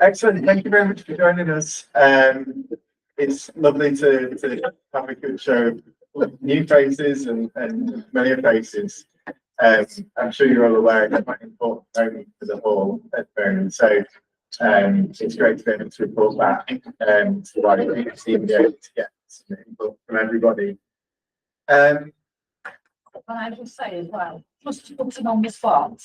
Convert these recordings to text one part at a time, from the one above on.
Excellent. Thank you very much for joining us. It's lovely to have a good show of new faces and familiar faces. I'm sure you're all aware it's quite important only for the hall at the moment. So it's great to be able to report back to the wider community and be able to get some input from everybody. Can I just say as well, just to put him on the spot,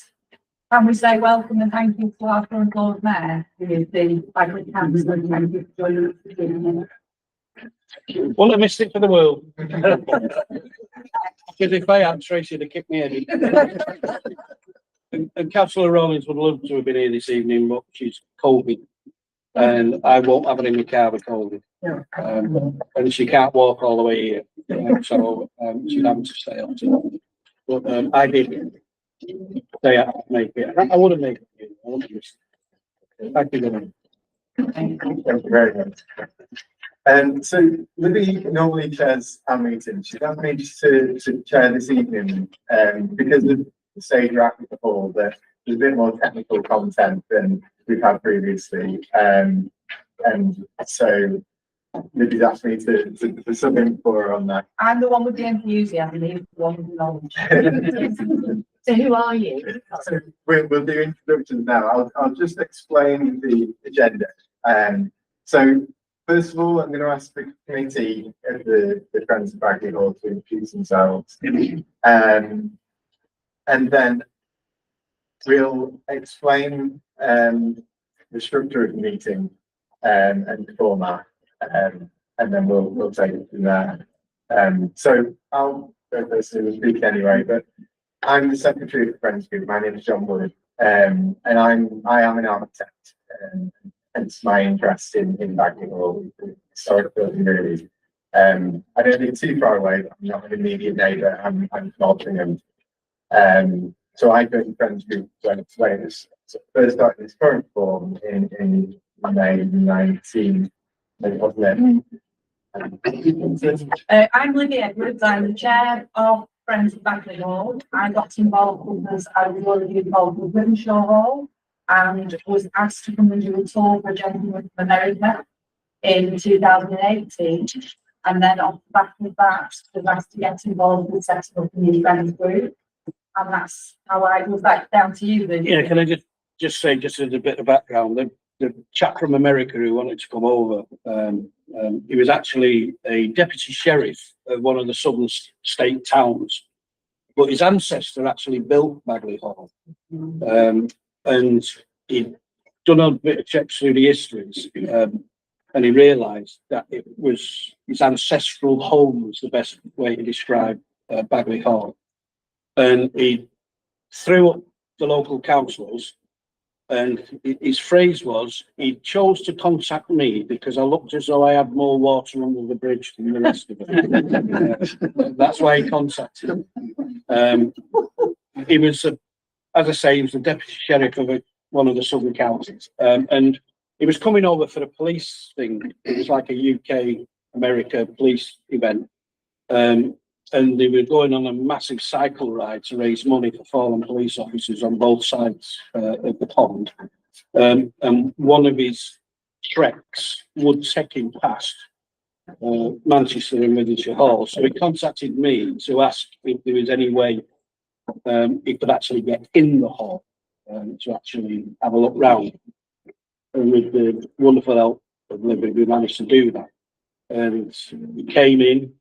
can we say welcome and thank you to our current Lord Mayor, who is the Baguley Council, and thank you for joining us today. Well, I missed it for the world. Because if I had, Tracy would have kicked me in. And Councillor Rawlins would love to have been here this evening, but she's COVID. And I won't have her in my car with COVID. And she can't walk all the way here. So she's having to stay on tonight. But I did stay out to make it. I would have made it. I wouldn't have missed it. Thank you very much. Thank you very much. So Libby normally chairs our meeting. She's asked me to chair this evening because of the stage we're at with the hall, that there's a bit more technical content than we've had previously. And so Libby's asked me to sub in for her on that. I'm the one with the enthusiasm, he's the one with the knowledge. So who are you? So we'll do introductions now. I'll just explain the agenda. So first of all, I'm going to ask the committee of the Friends of Baguley Hall to introduce themselves. And then we'll explain the structure of the meeting and the format, and then we'll take it from there. So I'll go first to speak anyway, but I'm the secretary of the Friends Group. My name is John Wood, and I am an architect, hence my interest in Baguley Hall, historic building really. I don't live too far away, but I'm not an immediate neighbour. I'm from Altrincham. So I joined the Friends Group when it's first started its current form in May 19, wasn't I'm Libby Edwards. I'm the chair of Friends of Baguley Hall. I got involved because I was already involved with Wimshaw Hall and was asked to come and do a tour for a gentleman from America in 2018. And then off the back of that, was asked to get involved with setting up a new Friends Group. And that's how I was back down to you. Then. Yeah, can I just say, just as a bit of background, the chap from America who wanted to come over, he was actually a deputy sheriff of one of the southern state towns, but his ancestor actually built Baguley Hall, and he'd done a bit of checks through the histories, and he realised that it was his ancestral home was the best way to describe Baguley Hall. And he threw up the local councillors, and his phrase was, he chose to contact me because I looked as though I had more water under the bridge than the rest of them. That's why he contacted him. He was, as I say, he was the deputy sheriff of one of the southern counties. And he was coming over for a police thing. It was like a UK-America police event. And they were going on a massive cycle ride to raise money for fallen police officers on both sides of the pond. And one of his treks would take him past Manchester and Midlandshire Hall. So he contacted me to ask if there was any way he could actually get in the hall to actually have a look round. And with the wonderful help of Libby, we managed to do that. And he came in.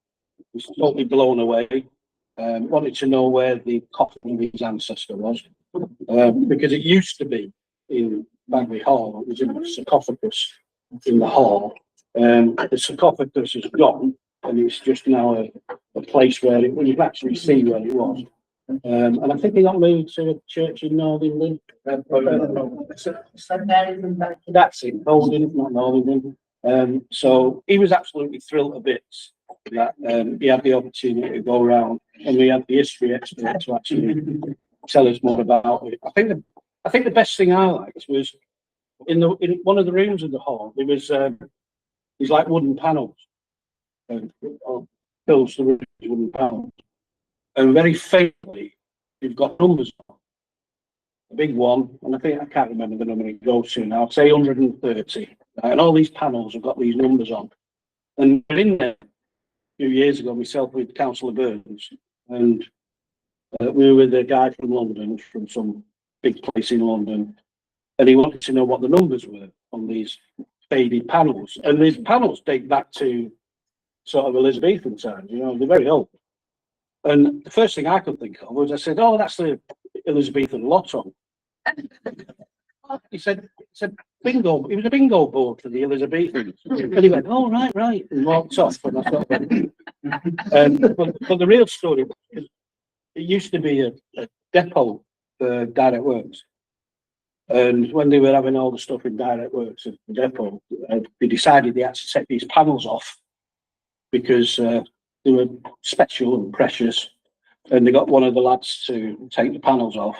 Was totally blown away, wanted to know where the coffin of his ancestor was, because it used to be in Baguley Hall. It was in the sarcophagus in the hall. The sarcophagus is gone, and it's just now a place where you can actually see where it was. And I think he got moved to a church in Northern That's it, Northern, not Northern. So he was absolutely thrilled to bits that he had the opportunity to go around, and we had the history expert to actually tell us more about it. I think the best thing I liked was in one of the rooms of the hall there was these like wooden panels, pills to wooden panels, and very faintly you've got numbers on. big one, and I can't remember the number it goes to now, say 130. And all these panels have got these numbers on. And we're in there a few years ago, myself with Councillor Burns, and we were with a guy from London, from some big place in London, and he wanted to know what the numbers were on these faded panels. And these panels date back to sort of Elizabethan times, you know, they're very old. And the first thing I could think of was I said, oh, that's the Elizabethan lotto. He said bingo. It was a bingo board for the Elizabethans. And he went, oh, right, and walked off. And I thought, but the real story was it used to be a depot for Direct Works. And when they were having all the stuff in Direct Works at the depot, they decided they had to take these panels off because they were special and precious. And they got one of the lads to take the panels off.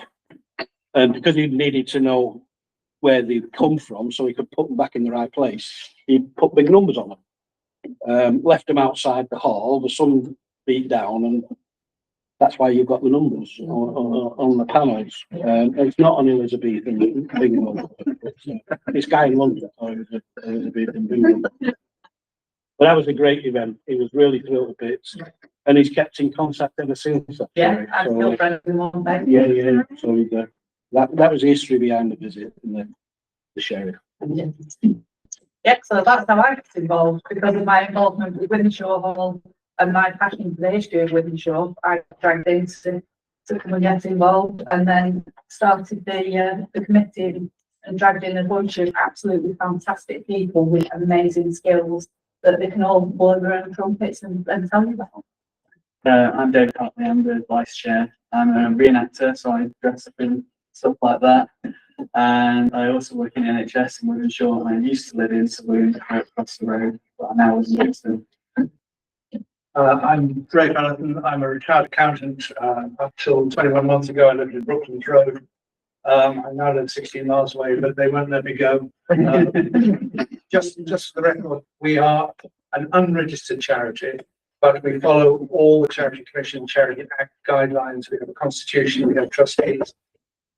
And because he needed to know where they'd come from so he could put them back in the right place, he put big numbers on them. Left them outside the hall, the sun beat down, and that's why you've got the numbers on the panels. It's not an Elizabethan bingo. This guy in London thought it was an Elizabethan bingo. But that was a great event. He was really thrilled to bits, and he's kept in contact ever since. Yeah, I'm still friends with one day. Yeah. So that was the history behind the visit and the sheriff. Yeah, so that's how I got involved, because of my involvement with Wythenshawe Hall and my passion for the history of Wythenshawe. I dragged into to come and get involved, and then started the committee and dragged in a bunch of absolutely fantastic people with amazing skills that they can all blow their own trumpets and tell you about. I'm Dave Hartley, I'm the vice chair. I'm a reenactor, so I dress up in stuff like that. And I also work in NHS in Wythenshawe. I used to live in Saloon across the road, but I now live in Brixton. I'm Greg Jonathan. I'm a retired accountant. Up till 21 months ago, I lived in Brooklands Road. I now live 16 miles away, but they won't let me go. Just for the record, we are an unregistered charity, but we follow all the Charity Commission, Charity Act guidelines. We have a constitution, we have trustees,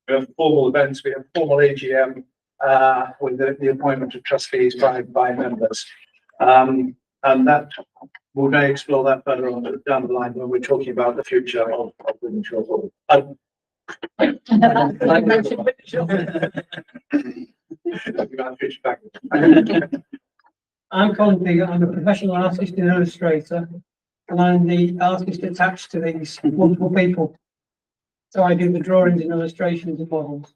we have formal events, we have formal AGM with the appointment of trustees by members. And that we may explore that further on down the line when we're talking about the future of Wythenshawe Hall. I'm Colin Peter. I'm a professional artist and illustrator, and I'm the artist attached to these wonderful people. So I do the drawings and illustrations and models.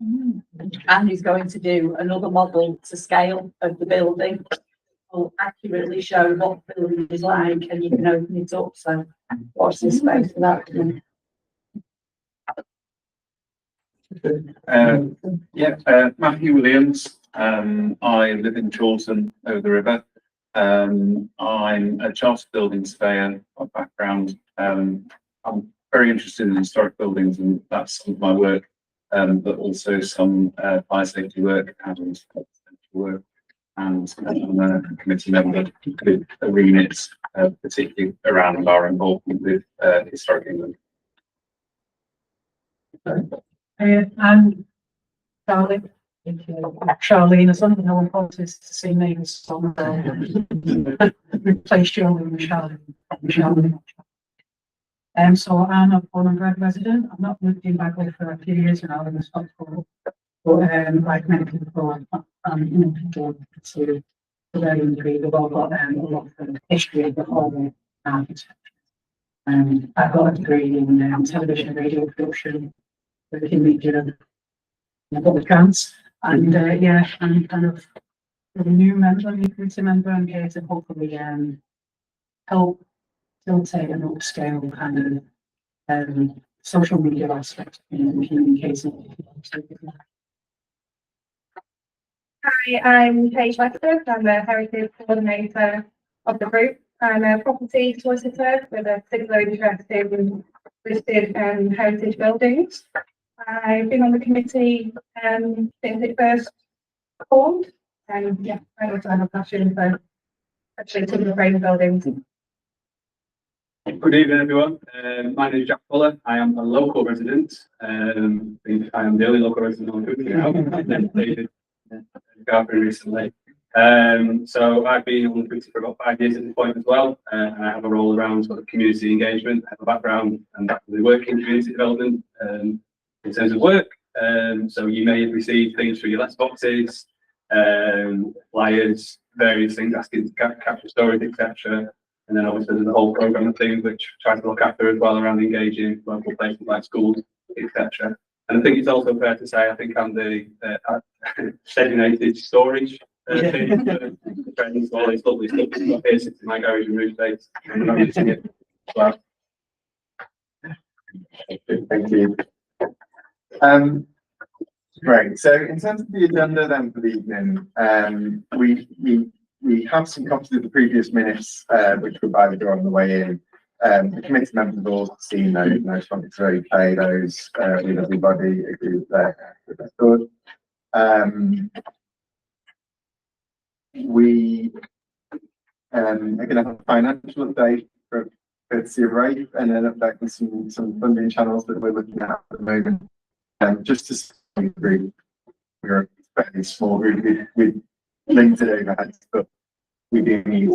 And he's going to do another model to scale of the building. Will accurately show what the building is like, and you can open it up. So watch this space for that. Matthew Williams. I live in Chorlton over the river. I'm a chartered building surveyor by background. I'm very interested in historic buildings, and that's some of my work, but also some fire safety work and work. And I'm a committee member with a remit, particularly around our involvement with historic England. I'm Charlie. Charlene, as long as no one wants to see me as some replace Charlie with Charlene. So I'm a born and bred resident. I've not lived in Baguley for a few years now in the Stockport. But like many people, people to very intrigued. We've all got a lot of history of the whole architecture. I've got a degree in television and radio production, working media, and I've got the chance. And I'm kind of a new committee member. I'm here to hopefully help facilitate an upscale kind of social media aspect in communicating. Hi, I'm Paige Lester. I'm the Heritage Coordinator of the group. I'm a property solicitor with a particular interest in listed heritage buildings. I've been on the committee since it first formed, and I also have a passion for actually timber frame buildings. Good evening, everyone. My name is Jack Fuller. I am a local resident. I am the only local resident on Baguley now. Then David Garfield recently. So I've been on the committee for about 5 years at this point as well. And I have a role around sort of community engagement. I have a background and actively work in community development in terms of work. So you may have received things through your letterboxes, flyers, various things asking to capture stories, etc. And then obviously there's a whole program of things which tries to look after as well around engaging local places like schools, etc. And I think it's also fair to say I think I'm the designated storage thing for friends, all this lovely stuff that's got here sits in my garage and roof space. And I'm using it as well. Thank you. Great. So in terms of the agenda then for the evening, we have some copies of the previous minutes, which were by the door on the way in. The committee members have all seen those, and I just wanted to really play those with everybody. Agree with that. That's good. We are going to have a financial update for courtesy of Rafe, and then update on some funding channels that we're looking at the moment. Just to say, we're a fairly small group with limited overheads, but we do need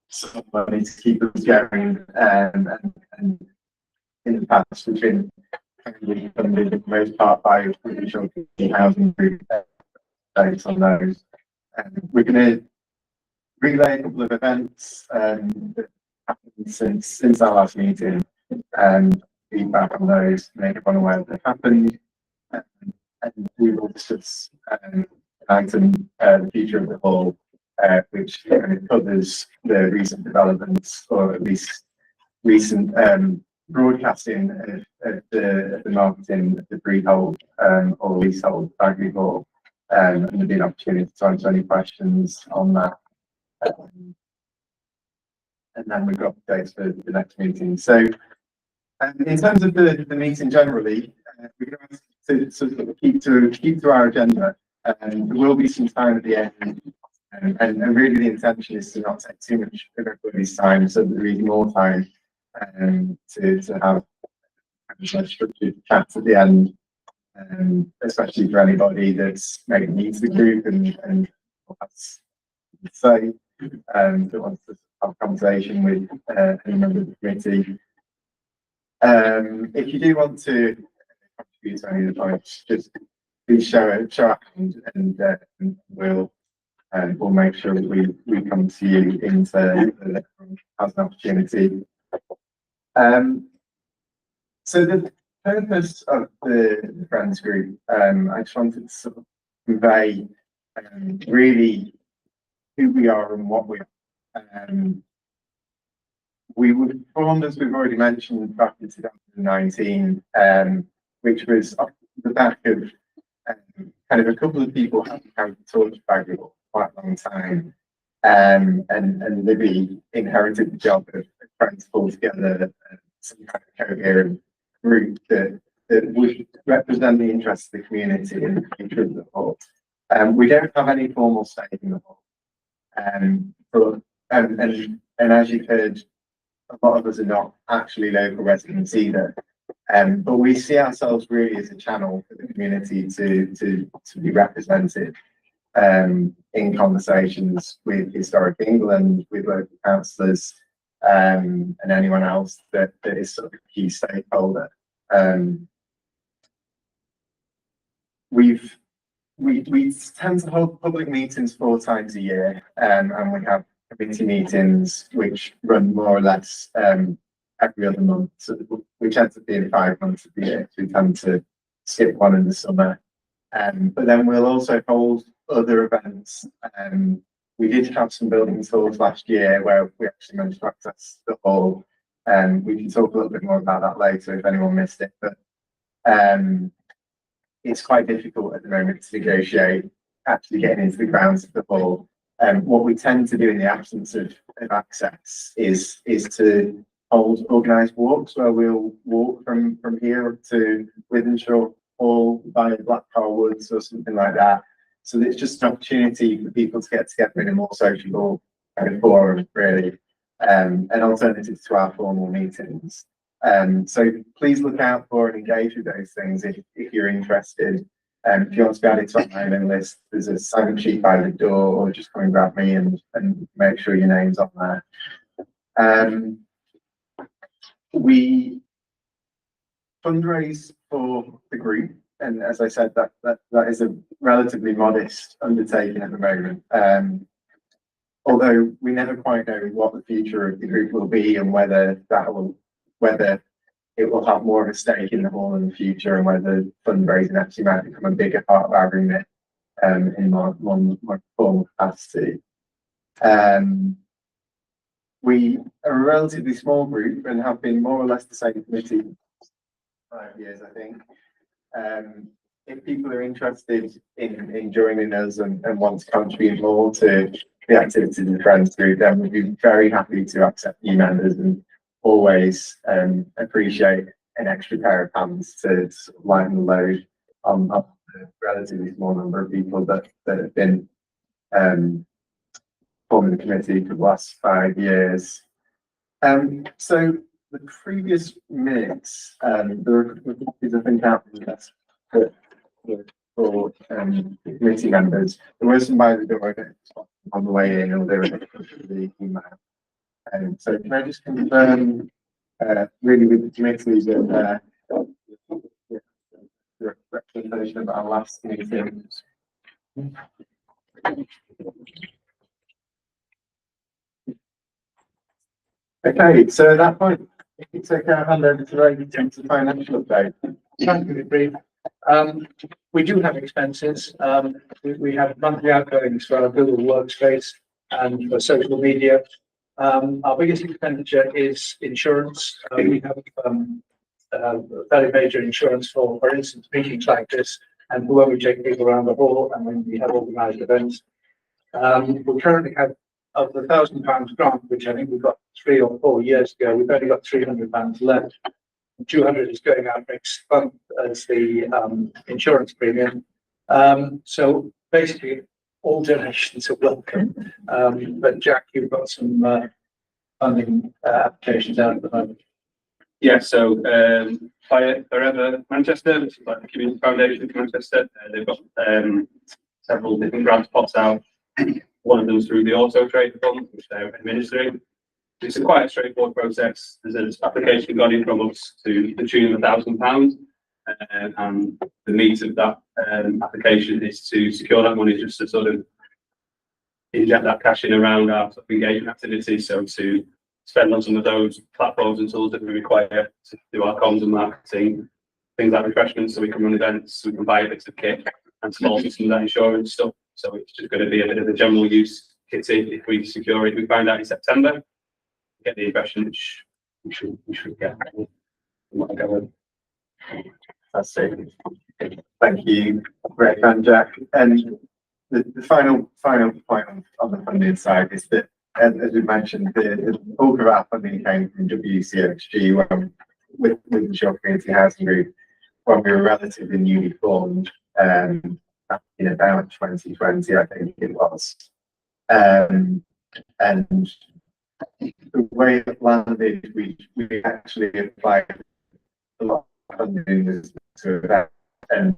some money to keep us going. And in the past, we've been funded for the most part by provincial housing group based on those. We're going to relay a couple of events that happened since our last meeting, and feedback on those, make everyone aware that they've happened. And we will discuss the future of the hall, which covers the recent developments, or at least recent broadcasting of the marketing of the freehold or leasehold Baguley Hall, and there'll be an opportunity to answer any questions on that. And then we've got dates for the next meeting. So in terms of the meeting generally, we're going to sort of keep to our agenda, and there will be some time at the end, and really the intention is to not take too much of everybody's time, so that there is more time to have a structured chats at the end, especially for anybody that's maybe needs the group and has to say, that wants to have a conversation with any member of the committee. If you do want to contribute to any of the points, just please show a hand, and we'll make sure that we come to you into as an opportunity. So the purpose of the Friends group, I just wanted to sort of convey really who we are and what we are. We were formed, as we've already mentioned, back in 2019, which was off the back of kind of a couple of people having carried the torch Baguley for quite a long time, and Libby inherited the job of trying to pull together some kind of coherent group that would represent the interests of the community and the future of the hall. We don't have any formal stake in the hall, and as you've heard, a lot of us are not actually local residents either. But we see ourselves really as a channel for the community to be represented in conversations with Historic England, with local councillors, and anyone else that is sort of a key stakeholder. We tend to hold public meetings 4 times a year, and we have committee meetings which run more or less every other month, so which ends up being 5 months of the year. So we tend to skip one in the summer, but then we'll also hold other events. We did have some building tours last year where we actually managed to access the hall, and we can talk a little bit more about that later if anyone missed it. But it's quite difficult at the moment to negotiate actually getting into the grounds of the hall. What we tend to do in the absence of access is to hold organised walks, where we'll walk from here up to Withenshaw Hall by Blackcar Woods or something like that. So it's just an opportunity for people to get together in a more sociable kind of forum, really. an alternative to our formal meetings. So please look out for and engage with those things if you're interested. If you want to be added to our mailing list, there's a sign-up sheet by the door, or just come and grab me and make sure your name's on there. We fundraise for the group, and as I said, that is a relatively modest undertaking at the moment. Although we never quite know what the future of the group will be, and whether it will have more of a stake in the hall in the future, and whether fundraising actually might become a bigger part of our remit in more formal capacity. We are a relatively small group and have been more or less the same committee for 5 years, I think. If people are interested in joining us and want to contribute more to the activities of the Friends Group, then we'd be very happy to accept new members, and always appreciate an extra pair of hands to sort of lighten the load on the relatively small number of people that have been forming the committee for the last 5 years. So the previous minutes, there were copies, I think, out for committee members. There were some by the door on the way in, or they were the email. So can I just confirm, really with the committee, that the representation of our last meeting. Okay, so at that point, it's okay, I'll hand over to Ray to the financial update. Thank you, brief. We do have expenses. We have monthly outgoings for our Google Workspace and for social media. Our biggest expenditure is insurance. We have very major insurance for instance, meetings like this, and when we take people around the hall and when we have organised events. We currently have, of the £1,000 grant, which I think we got 3 or 4 years ago, we've only got £300 left. 200 is going out next month as the insurance premium. So basically, all donations are welcome. But Jack, you've got some funding applications out at the moment. Yeah, so Fire Forever Manchester, which is like the Community Foundation of Manchester, they've got several different grant pots out. One of them is through the Auto Trade Fund, which they're administering. It's quite a straightforward process. There's an application gone in from us to the tune of £1,000, and the meat of that application is to secure that money, just to sort of inject that cash in around our sort of engagement activities. So to spend on some of those platforms and tools that we require to do our comms and marketing, things like refreshments, so we can run events, we can buy bits of kit, and some of that insurance stuff. So it's just going to be a bit of a general use kitty if we secure it. We find out in September, get the impression which we should get. That's it. Thank you, Greg and Jack. And the final point on the funding side is that, as we mentioned, the bulk of our funding came from WCHG with the Shore Community Housing Group when we were relatively newly formed, back in about 2020, I think it was. And the way it landed, we actually applied a lot of funding to that, and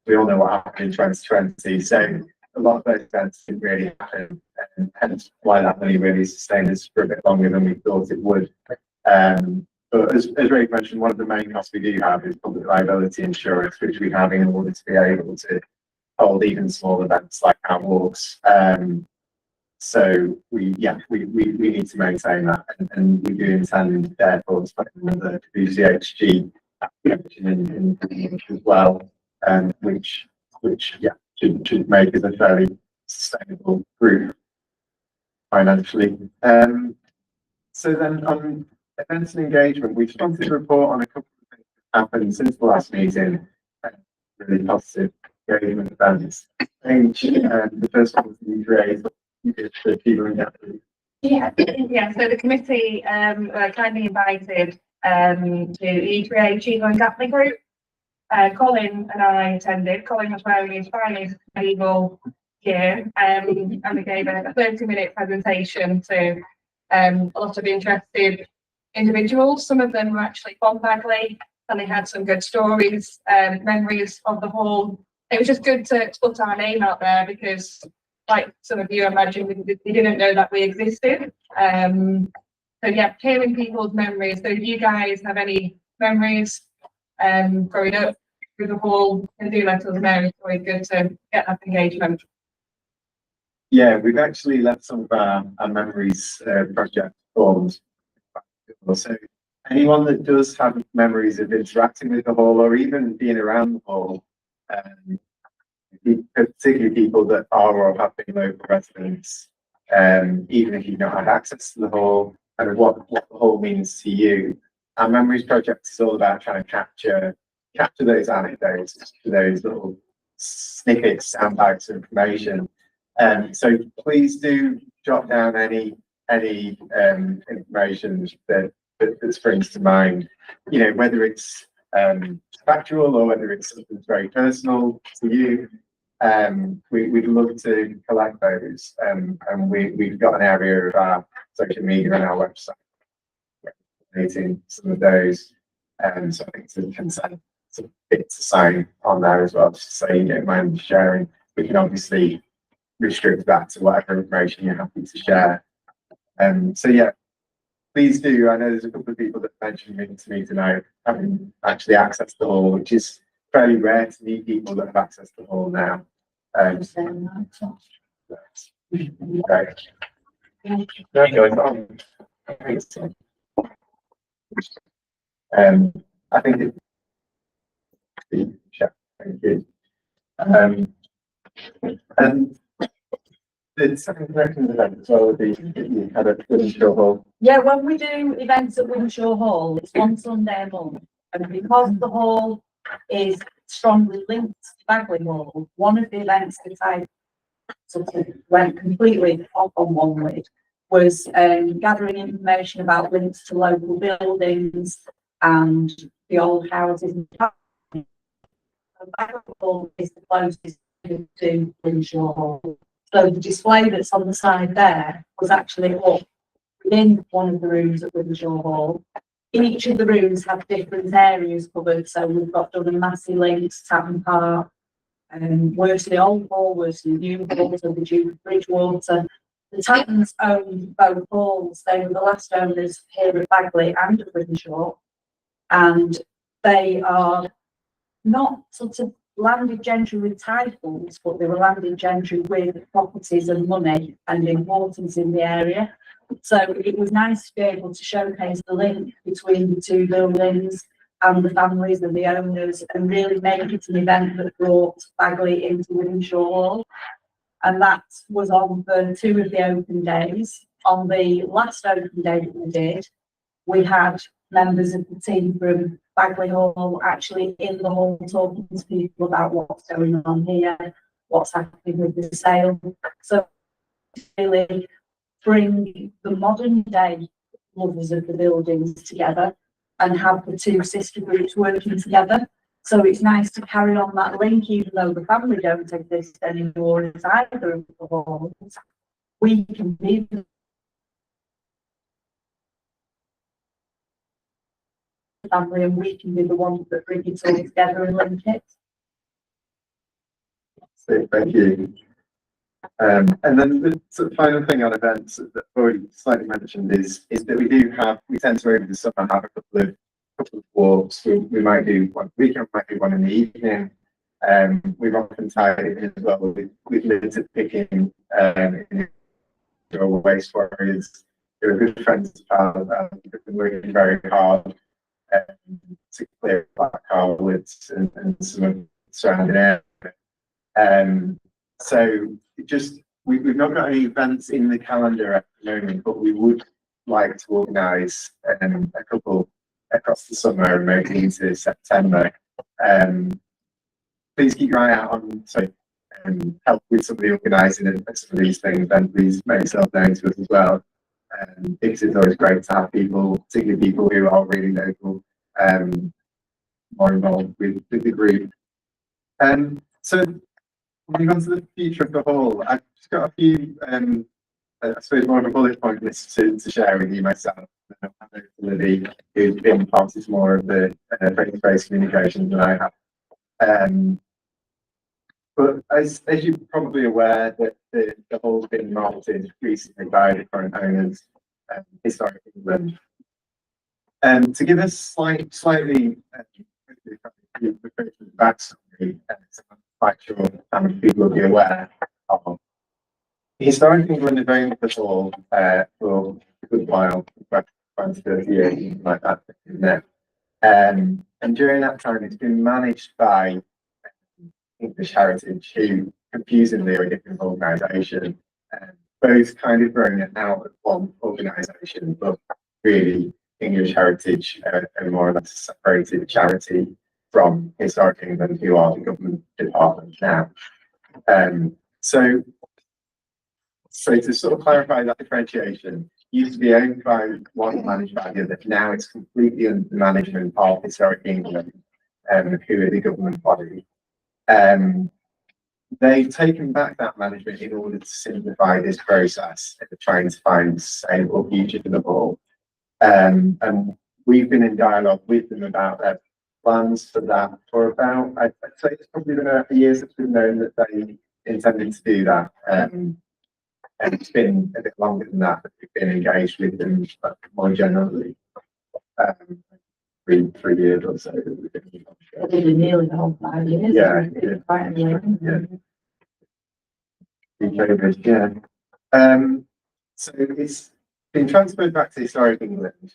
we all know what happened in 2020. So a lot of those events didn't really happen, and hence why that money really sustained us for a bit longer than we thought it would. But as Ray mentioned, one of the main costs we do have is public liability insurance, which we have in order to be able to hold even small events like our walks. So we need to maintain that, and we do intend therefore to put another WCHG application in as well, which should make us a fairly sustainable group financially. So then on events and engagement, we've started to report on a couple of things that happened since the last meeting. Really positive engagement events. I think the first one was the raise. Yeah, so the committee kindly invited to E3A Chico and Gaffney Group. Colin and I attended. Colin was wearing his finest medieval gear, and we gave a 30-minute presentation to a lot of interested individuals. Some of them were actually from Baguley, and they had some good stories, memories of the hall. It was just good to put our name out there because, like some of you imagine, we didn't know that we existed. So yeah, hearing people's memories. So if you guys have any memories growing up with the hall, and do let us know. It's always good to get that engagement. Yeah, we've actually left some of our memories project forms. So anyone that does have memories of interacting with the hall or even being around the hall, particularly people that are or have been local residents, even if you've not had access to the hall, and what the hall means to you. Our memories project is all about trying to capture those anecdotes, those little snippets, soundbites of information. So please do jot down any information that springs to mind. You know, whether it's factual or whether it's something that's very personal to you. We'd love to collect those, and we've got an area of our social media and our website relating some of those. So I think it's a consent bit to sign on there as well, just to say you don't mind sharing. We can obviously restrict that to whatever information you're happy to share. So yeah, please do. I know there's a couple of people that mentioned to me tonight having actually accessed the hall, which is fairly rare to meet people that have access to the hall now. Right. There you go. I think it. Thank you. And the second question event as well would be you had a Winshaw Hall. Yeah, when we do events at Winshaw Hall, it's one Sunday a month, and because the hall is strongly linked to Baguley Hall, one of the events that I sort of went completely off on one with was gathering information about links to local buildings and the old houses. Baguley Hall is the closest to Winshaw Hall. So the display that's on the side there was actually up within one of the rooms at Winshaw Hall. Each of the rooms have different areas covered. So we've got Dun & Massey Links, Tavern Park, Worsley Old Hall, Worsley New Hall, so the Duke of Bridgewater. The Titans owned both halls. They were the last owners here at Baguley and at Winshaw. And they are not sort of landed gentry with titles, but they were landed gentry with properties and money and importance in the area. So it was nice to be able to showcase the link between the two buildings and the families and the owners, and really make it an event that brought Baguley into Winshaw Hall. And that was on for 2 of the open days. On the last open day that we did, we had members of the team from Baguley Hall actually in the hall talking to people about what's going on here, what's happening with the sale. So really bring the modern day lovers of the buildings together and have the two sister groups working together. So it's nice to carry on that link, even though the family don't exist anymore as either of the halls. We can be the family, and we can be the ones that bring it all together and link it. So thank you. And then the sort of final thing on events that I've already slightly mentioned is that we tend to over the summer have a couple of walks. We might do one weekend, might do one in the evening. We've often tied it in as well with limited picking waste warriors. They're good friends of ours, and they've been working very hard to clear Black Harwoods and some of the surrounding area. So we've not got any events in the calendar at the moment, but we would like to organise a couple across the summer and maybe into September. Please keep your eye out on help with some of the organising and some of these things, and please make yourself known to us as well. Because it's always great to have people, particularly people who are really local, more involved with the group. So moving on to the future of the hall, I've just got a few I suppose more of a bullet point list to share with you myself. I know Libby, who's been part of more of the face-to-face communication than I have. But as you're probably aware, that the hall's been marketed recently by the current owners, Historic England. To give us slightly backstory, so I'm quite sure how many people will be aware of. Historic England have owned the hall for a good while, about 20, 30 years, something like that, isn't it? And during that time, it's been managed by English Heritage, who confusingly are a different organisation, both kind of grown it out of one organisation, but really English Heritage are more or less a separated charity from Historic England, who are the government department now. So to sort of clarify that differentiation, used to be owned by one and managed by the other. Now it's completely under the management of Historic England, who are the government body. They've taken back that management in order to simplify this process and trying to find a sustainable future for the hall. And we've been in dialogue with them about their plans for that for about, I'd say it's probably been a year since we've known that they intended to do that. And it's been a bit longer than that we've been engaged with them, but more generally, 3 years or so. Nearly the whole 5 years. Yeah, so it's been transferred back to Historic England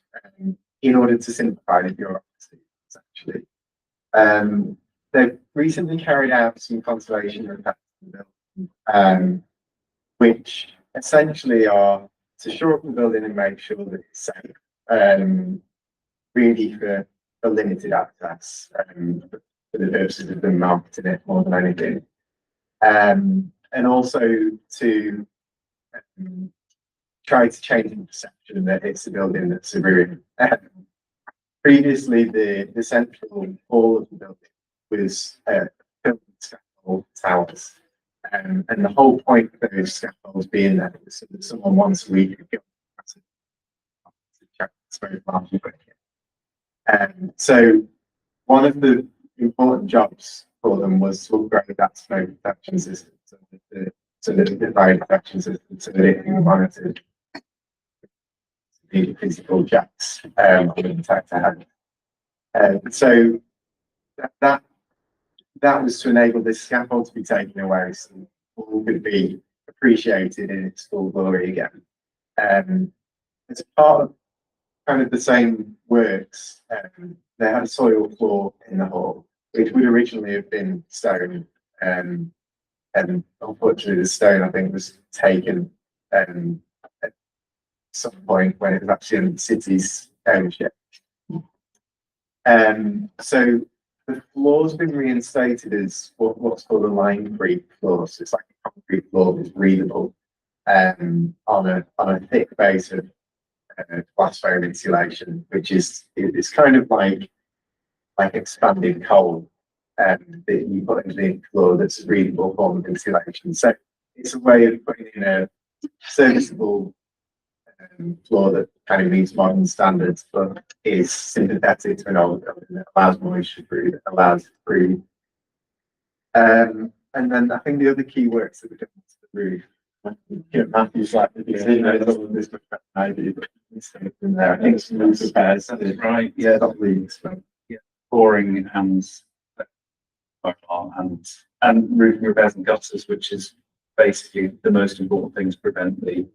in order to simplify the bureaucracy, essentially. They've recently carried out some conservation repairs to the building, which essentially are to shore up the building and make sure that it's safe, really for limited access, for the purposes of them marketing it more than anything. And also to try to change the perception that it's a building that's a ruin. Previously, the central hall of the building was built with scaffold towers. And the whole point of those scaffolds being there was so that someone once a week could go to check the smoke alarms and break it. So one of the important jobs for them was to upgrade that smoke detection system so that the fire detection system so that it can be monitored. The physical checks on the detector head. So that was to enable this scaffold to be taken away so all could be appreciated in its full glory again. As part of kind of the same works, they had a soil floor in the hall, which would originally have been stone. And unfortunately, the stone, I think, was taken at some point when it was actually in the city's ownership. So the floor's been reinstated as what's called a lime-free floor. So it's like a concrete floor that's breathable on a thick base of glass foam insulation, which is kind of like expanded coal that you put into the floor that's a breathable form of insulation. So it's a way of putting in a serviceable floor that kind of meets modern standards, but is sympathetic to an old building that allows moisture through, that allows it to breathe. And then I think the other key works that we're doing to the roof. Matthew's like, he knows all of this much better than I do, but it's in there. I think it's roof repairs. That's right. Yeah, not leaks, but Boring and roofing repairs and gutters, which is basically the most important thing to prevent the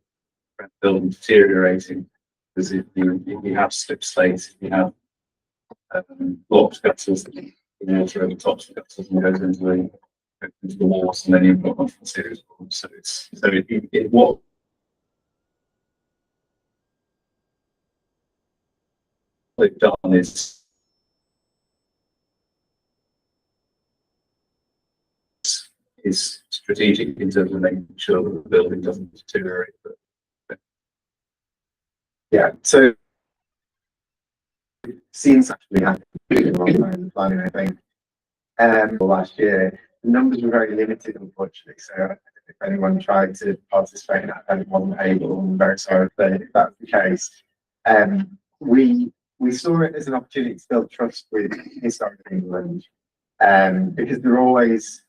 building deteriorating. Because if you have slip slates, if you have blocked gutters, water over the tops of the gutters and goes into the walls, and then you've got much more serious problems. So what they've done is strategic in terms of making sure that the building doesn't deteriorate. But yeah, so it seems actually happening planning, I think. Last year, the numbers were very limited, unfortunately. So if anyone tried to participate and wasn't able. I'm very sorry if that's the case. We saw it as an opportunity to build trust with Historic England, because there always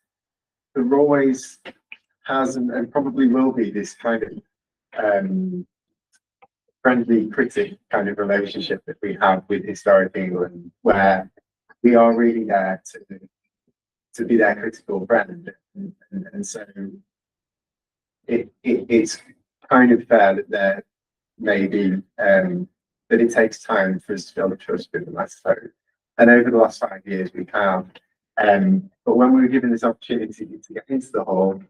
has and probably will be this kind of friendly critic kind of relationship that we have with Historic England, where we are really there to be their critical friend, and so it's kind of fair that there maybe that it takes time for us to build a trust with them, I suppose. And over the last 5 years, we have. But when we were given this opportunity to get into the hall,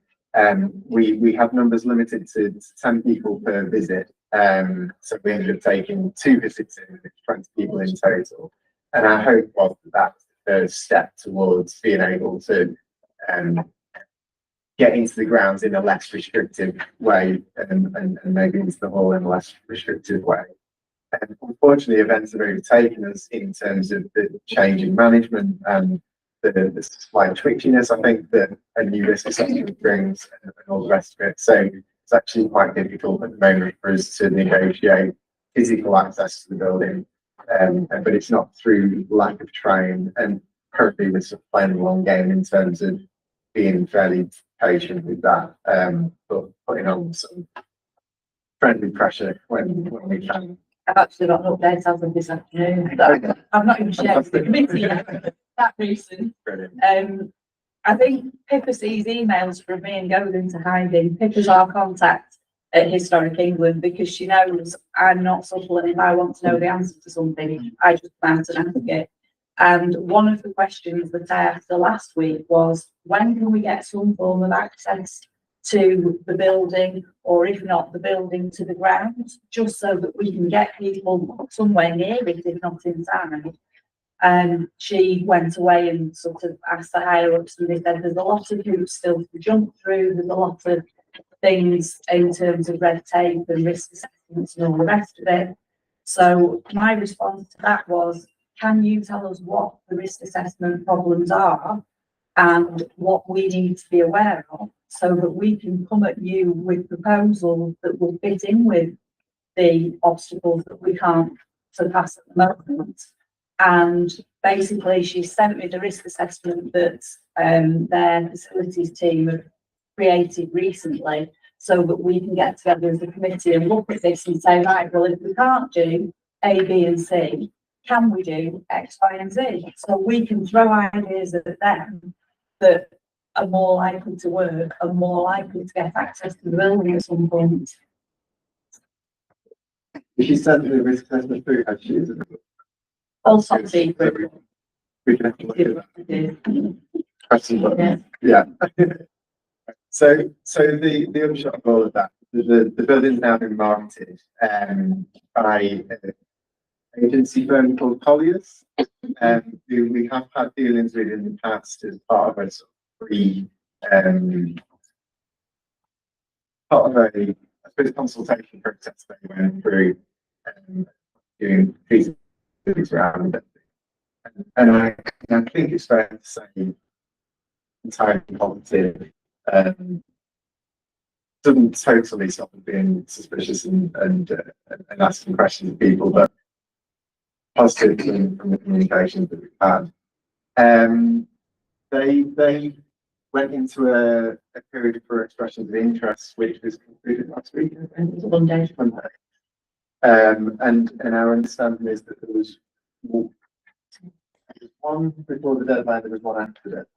we have numbers limited to 10 people per visit. So we ended up taking 2 visits in, 20 people in total. And our hope was that that was the first step towards being able to get into the grounds in a less restrictive way, and maybe into the hall in a less restrictive way. And unfortunately, events have overtaken us in terms of the change in management and the slight twitchiness, I think, that a new risk assessment brings, and all the rest of it. So it's actually quite difficult at the moment for us to negotiate physical access to the building, but it's not through lack of trying. And currently we're sort of playing a long game in terms of being fairly patient with that, but putting on some friendly pressure when we can. I've actually got an update as of this afternoon. That I've not even shared with the committee yet. That recent. Brilliant. I think Pippa sees emails from me and goes into hiding. Pippa's our contact at Historic England because she knows I'm not subtle, and if I want to know the answer to something, I just come out and ask it. And one of the questions that I asked her last week was, when can we get some form of access to the building, or if not the building, to the ground, just so that we can get people somewhere near it, if not inside. And she went away and sort of asked the higher ups, and they said there's a lot of hoops still to jump through, there's a lot of things in terms of red tape and risk assessments and all the rest of it. So my response to that was, can you tell us what the risk assessment problems are and what we need to be aware of, so that we can come at you with proposals that will fit in with the obstacles that we can't surpass at the moment. And basically she sent me the risk assessment that their facilities team have created recently, so that we can get together as a committee and look at this and say, right, well, if we can't do A, B and C, can we do X, Y and Z? So we can throw ideas at them that are more likely to work and more likely to get access to the building at some point. She sent the risk assessment through, has she? All top secret. We can have a look at that. Yeah. Question buttons. Yeah. So the upshot of all of that, the building's now been marketed by an agency firm called Colliers, who we have had dealings with in the past as part of a sort of part of a, I suppose, consultation process that we went through, doing feasibilities around it. And I think it's fair to say entirely positive. Doesn't totally stop being suspicious and asking questions of people, but positive from the communications that we've had. They went into a period for expressions of interest, which was concluded last week, I think. Monday. And our understanding is that there was one before the deadline, there was one after the deadline.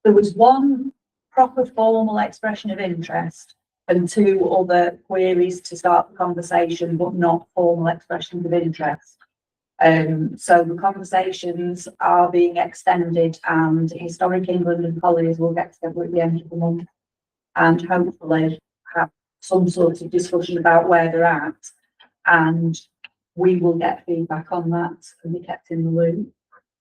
There was one proper formal expression of interest and 2 other queries to start the conversation, but not formal expressions of interest. So the conversations are being extended, and Historic England and Colliers will get together at the end of the month and hopefully have some sort of discussion about where they're at, and we will get feedback on that and be kept in the loop.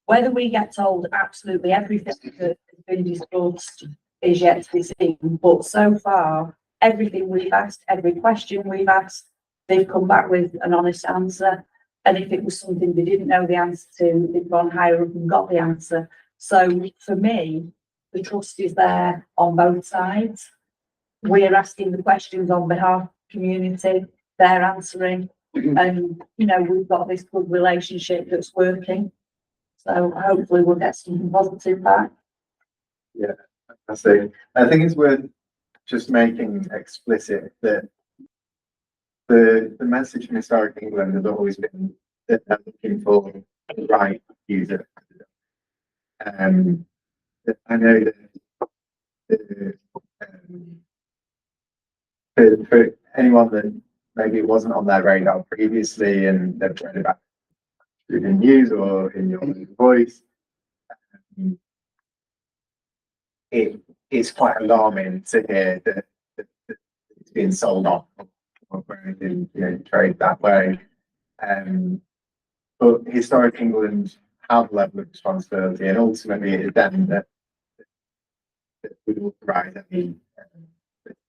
Whether we get told absolutely everything that has been discussed is yet to be seen, but so far, everything we've asked, every question we've asked, they've come back with an honest answer. And if it was something they didn't know the answer to, they've gone higher up and got the answer. So for me, the trust is there on both sides. we're asking the questions on behalf of the community, they're answering, and, you know, we've got this good relationship that's working. So hopefully we'll get something positive back. I see. I think it's worth just making explicit that the message from Historic England has always been that they're looking for the right user. I know that the, for anyone that maybe it wasn't on their radar previously and they've read about it through the news or in your voice, it's quite alarming to hear that it's being sold off or in, you know, trade that way. But Historic England have a level of responsibility, and ultimately it is them that would authorize any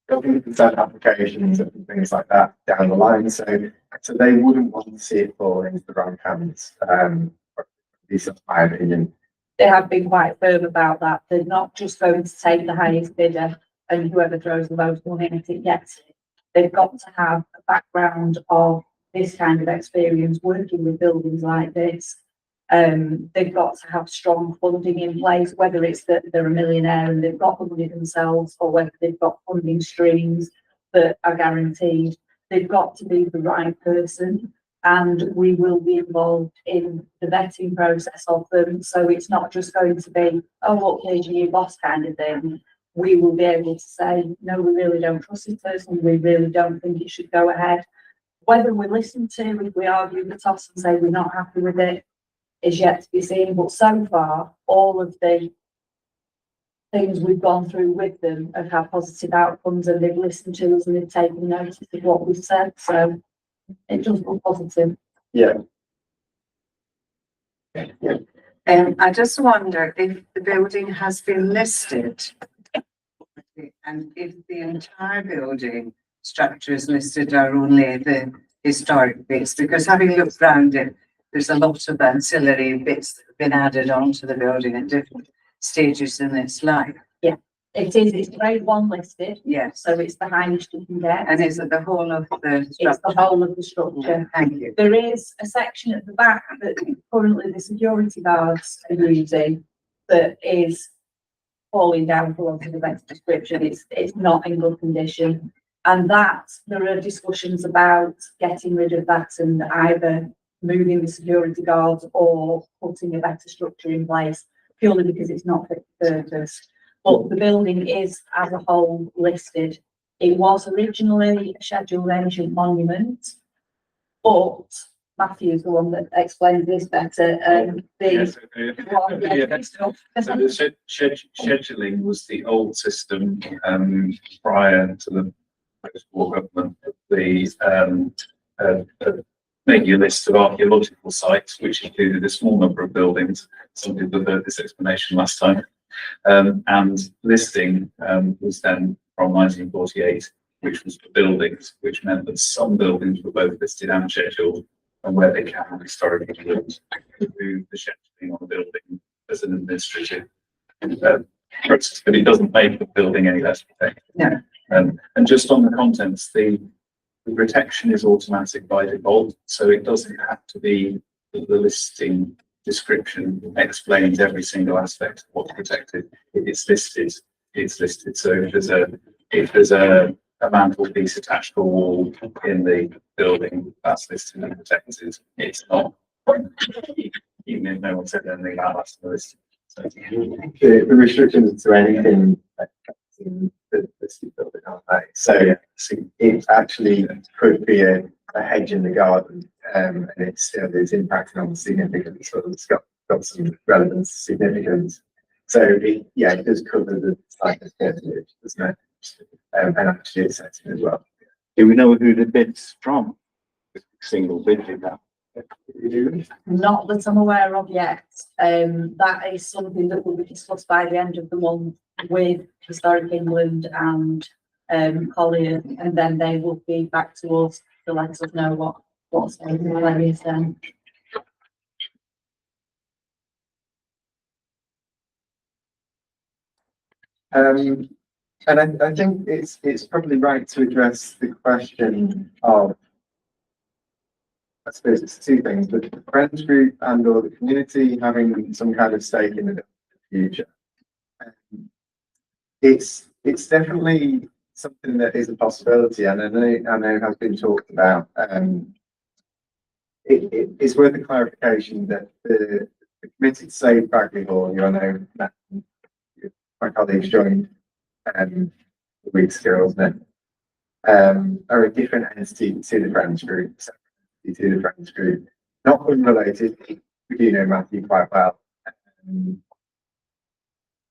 government consent applications and things like that down the line. So they wouldn't want to see it fall into the wrong hands. At least that's my opinion. They have been quite firm about that. They're not just going to take the highest bidder and whoever throws the most money at it gets it. They've got to have a background of this kind of experience working with buildings like this. They've got to have strong funding in place, whether it's that they're a millionaire and they've got the money themselves, or whether they've got funding streams that are guaranteed. They've got to be the right person, and we will be involved in the vetting process of them. So it's not just going to be, oh, look, here's your new boss kind of thing. We will be able to say, no, we really don't trust this person. We really don't think it should go ahead. Whether we listen to, if we argue the toss and say we're not happy with it, is yet to be seen. But so far, all of the things we've gone through with them have had positive outcomes, and they've listened to us and they've taken notice of what we've said. So it does look positive. Yeah. I just wonder if the building has been listed and if the entire building structure is listed or only the historic bits, because having looked around it, there's a lot of ancillary bits that have been added onto the building at different stages in its life. It is, it's grade 1 listed, Yes. so it's the highest you can get. And is it the whole of the It's the structure? whole of the structure. Thank you. There is a section at the back that currently the security guards are using that is falling down for want of the best description. It's not in good condition. And that there are discussions about getting rid of that and either moving the security guards or putting a better structure in place, purely because it's not fit for purpose. But the building is as a whole listed. It was originally a scheduled ancient monument, but Matthew's the one that explains this better. Yes, So the The scheduling was the old system, prior to the post-war government of making a list of archaeological sites, which included a small number of buildings. Some people have heard this explanation last time. And listing was then from 1948, which was for buildings, which meant that some buildings were both listed and scheduled, and where they can historically looked to do the scheduling on the building as an administrative process, but it doesn't make the building any less protected. No. And just on the contents, the protection is automatic by default, so it doesn't have to be the listing description explains every single aspect of what's protected. If it's listed, it's listed. So if there's a mantelpiece attached to a wall in the building, that's listed and protected. It's not, even if no one said anything about that's the list. So, The restrictions to anything in the building, aren't they? So it actually could be a hedge in the garden, and it's still is impacting on the significance. So it's got some relevant significance. So it does cover the site of heritage, doesn't it? And actually it's setting as well. Do we know who the bid's from? Single bid in that. Not that I'm aware of yet. That is something that will be discussed by the end of the month with Historic England and Collier, and then they will feed back to us to let us know what's going on then. And I think it's probably right to address the question of, I suppose it's two things, but the friends group and or the community having some kind of stake in the future. It's definitely something that is a possibility, and I know has been talked about. It's worth a clarification that the committee to save Bagley Hall, who I know that my colleagues joined weeks ago, wasn't it? Are a different entity to the Friends Group, to the Friends Group, not unrelated. We do know Matthew quite well,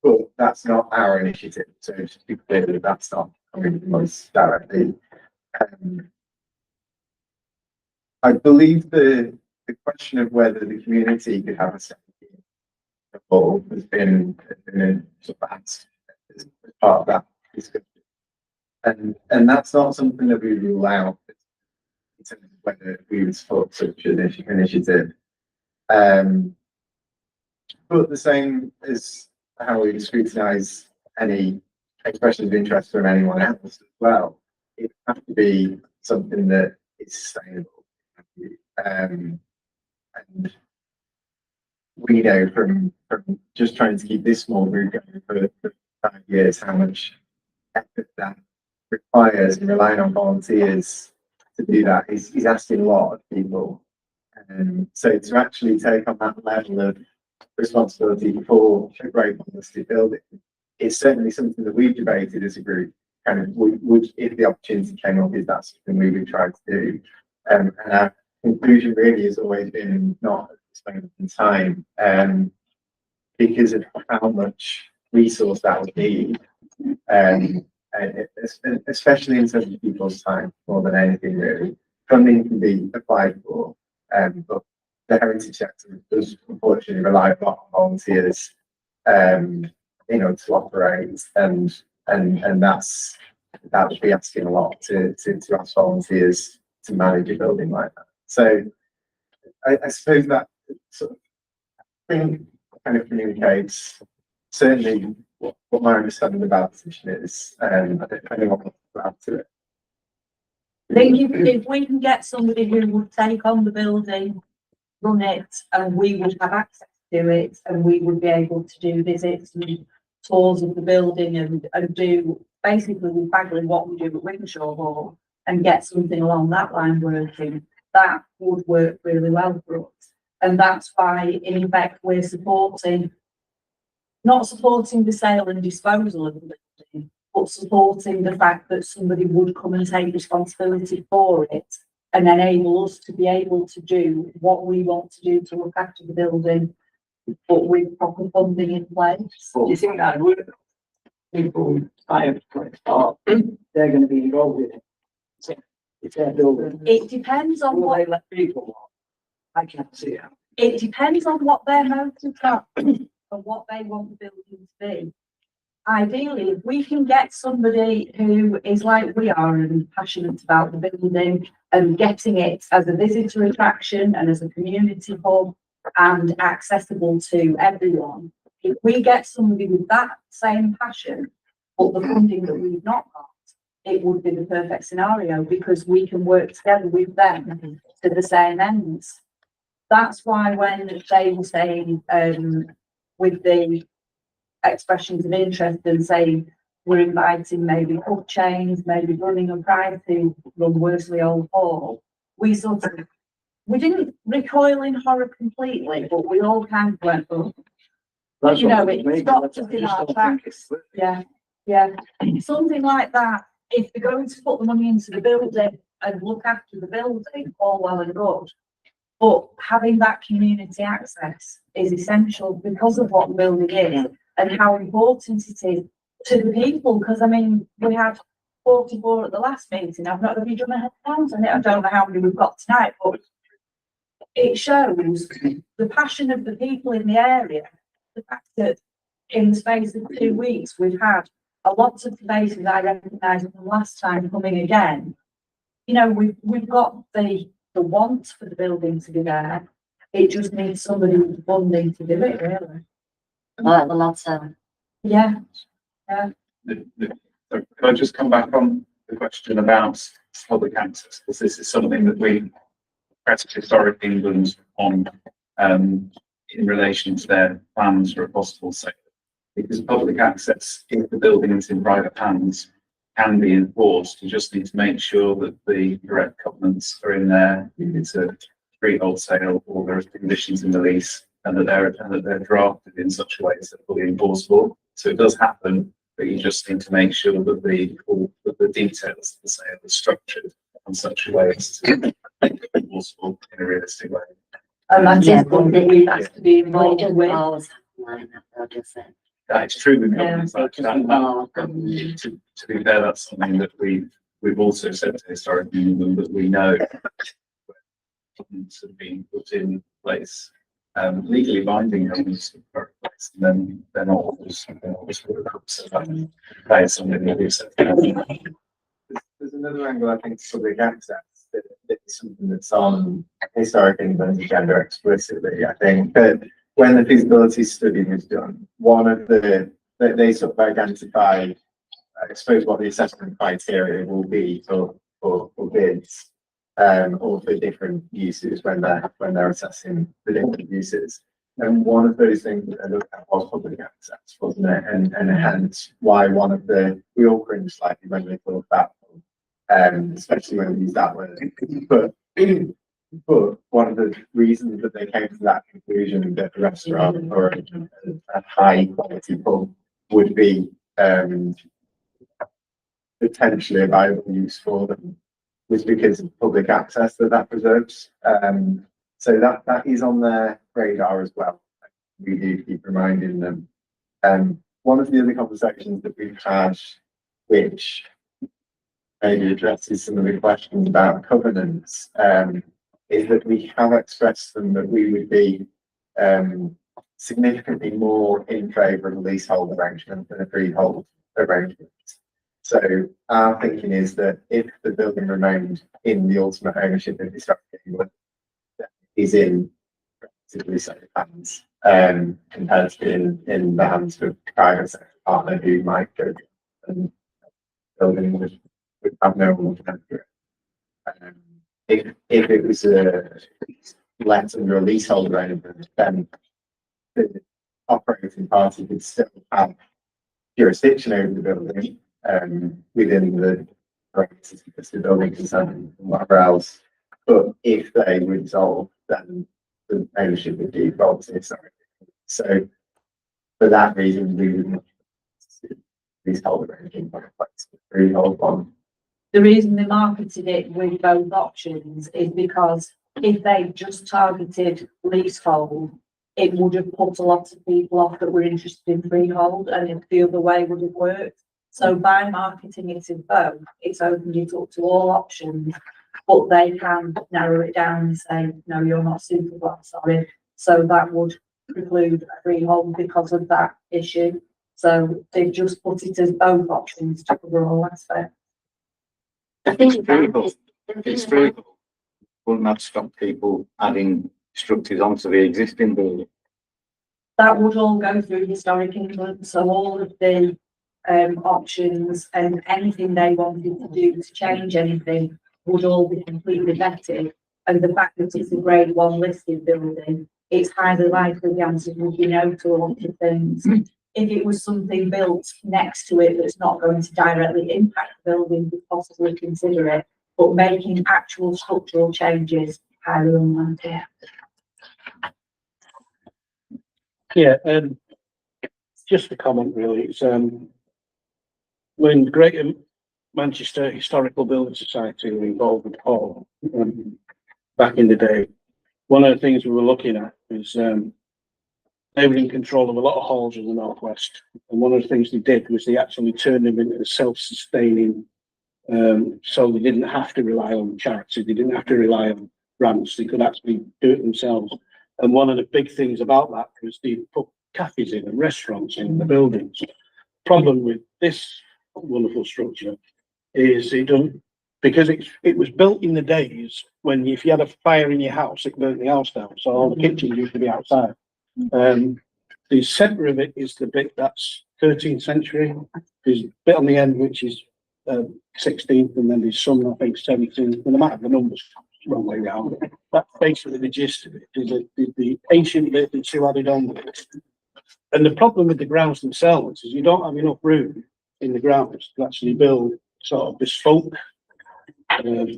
but that's not our initiative. So just to be clear that that's not coming from us directly. I believe the question of whether the community could have a say has been sort of asked as part of that discussion. And that's not something that we rule out in terms of whether we would support such an initiative. But the same as how we scrutinise any expression of interest from anyone else as well, it has to be something that is sustainable. And we know from just trying to keep this small group going for 5 years how much effort that requires, and relying on volunteers to do that is asking a lot of people. So to actually take on that level of responsibility for a great holistic building is certainly something that we've debated as a group. Kind of would if the opportunity came up, is that something we would try to do? And our conclusion really has always been not at this moment in time, because of how much resource that would need, and especially in terms of people's time more than anything really. Funding can be applied for, but the heritage sector does unfortunately rely a lot on volunteers, to operate, and that would be asking a lot to ask volunteers to manage a building like that. So I suppose that sort of thing kind of communicates certainly what my understanding about the position is, depending on what to add to it. I think if we can get somebody who would take on the building, run it, and we would have access to it, and we would be able to do visits and tours of the building and do basically with Baguley what we do at Wickenshaw Hall, and get something along that line working, that would work really well for us. And that's why, in effect, we're not supporting the sale and disposal of the building, but supporting the fact that somebody would come and take responsibility for it and enable us to be able to do what we want to do to look after the building, but with proper funding in place. Do you think that would people buy start, they're going to be involved with it? It's their building. It depends on Will what they let people? I can't see it. it depends on what their motives are and what they want the building to be. Ideally, if we can get somebody who is like we are and passionate about the building and getting it as a visitor attraction and as a community hub and accessible to everyone, if we get somebody with that same passion, but the funding that we've not got, it would be the perfect scenario because we can work together with them to the same ends. That's why when they were saying with the expressions of interest and saying we're inviting maybe pub chains, maybe running a pride to run Worsley Old Hall, we didn't recoil in horror completely, but we all kind of went, oh, it stopped us in our tracks. Yeah, something like that. If they're going to put the money into the building and look after the building, all well and good. But having that community access is essential because of what the building is and how important it is to the people. Because I mean, we had 44 at the last meeting. I've not really done a head count on it. I don't know how many we've got tonight, but it shows the passion of the people in the area. The fact that in the space of 2 weeks, we've had a lot of faces I recognise from last time coming again. We've got the want for the building to be there. It just needs somebody with funding to do it, really. Well, the lads, Yeah. The So can I just come back on the question about public access? Because this is something that we pressed Historic England on in relation to their plans for a possible sale. Because public access, if the building is in private hands, can be enforced. You just need to make sure that the correct covenants are in there. If it's a freehold sale or there are conditions in the lease and that they're drafted in such a way as they're fully enforceable. So it does happen, but you just need to make sure that the details of the sale are structured in such a way as to make it enforceable in a realistic way. And that Yeah, is something that we have to be involved with. That is true with Yeah, companies like that. To be fair, that's something that we've also said to Historic England that we know covenants have been put in place, legally binding covenants are in place, and then they're not always put up. So that is something that we've said. There's another angle, I think, to public access, that it's something that's on Historic England's agenda explicitly. I think that when the feasibility study was done, one of they sort of identified, I suppose, what the assessment criteria will be for bids, or for different uses when they're assessing the different uses. And one of those things that they looked at was public access, wasn't it? And hence why we all cringe slightly when we thought that, especially when we use that word. But one of the reasons that they came to that conclusion that a restaurant or a high quality pub would be potentially a viable use for them was because of public access that preserves. So that is on their radar as well. We do keep reminding them. One of the other conversations that we've had, which maybe addresses some of the questions about covenants, is that we have expressed them that we would be significantly more in favour of a leasehold arrangement than a freehold arrangement. So our thinking is that if the building remained in the ultimate ownership of Historic England, is in relatively safe hands, compared to in the hands of a private sector partner who might go and building would have no one to enter it. If it was let under a leasehold arrangement, then the operating party could still have jurisdiction over the building, within the parameters of the building consent and whatever else. But if they were dissolved, then the ownership would default to Historic. So for that reason, we would not leasehold arrangement by place, freehold one. The reason they marketed it with both options is because if they just targeted leasehold, it would have put a lot of people off that were interested in freehold, and if the other way would have worked. So by marketing it in both, it's opened it up to all options, but they can narrow it down and say, no, you're not suitable, I'm sorry. So that would preclude a freehold because of that issue. So they've just put it as both options to cover all aspects. I think it's freehold. Wouldn't that stop people adding structures onto the existing building? That would all go through Historic England, so all of the options and anything they wanted to do to change anything would all be completely vetted. And the fact that it's a grade 1 listed building, it's highly likely the answer would be no to a lot of things. If it was something built next to it that's not going to directly impact the building, we'd possibly consider it. But making actual structural changes, highly unlikely. Yeah, just a comment really. It's when Greater Manchester Historical Building Society were involved with Paul back in the day, one of the things we were looking at was they were in control of a lot of halls in the northwest, and one of the things they did was they actually turned them into self-sustaining, so they didn't have to rely on charity, they didn't have to rely on grants, they could actually do it themselves. And one of the big things about that was they put cafes in and restaurants in the buildings. Problem with this wonderful structure is it don't, because it was built in the days when if you had a fire in your house, it burnt the house down. So all the kitchens used to be outside. The centre of it is the bit that's 13th century, there's a bit on the end which is 16th, and then there's some I think 17th, and I might have the numbers wrong way round. That's basically the gist of it. Is the ancient bit that's still added on with it. And the problem with the grounds themselves is you don't have enough room in the grounds to actually build sort of bespoke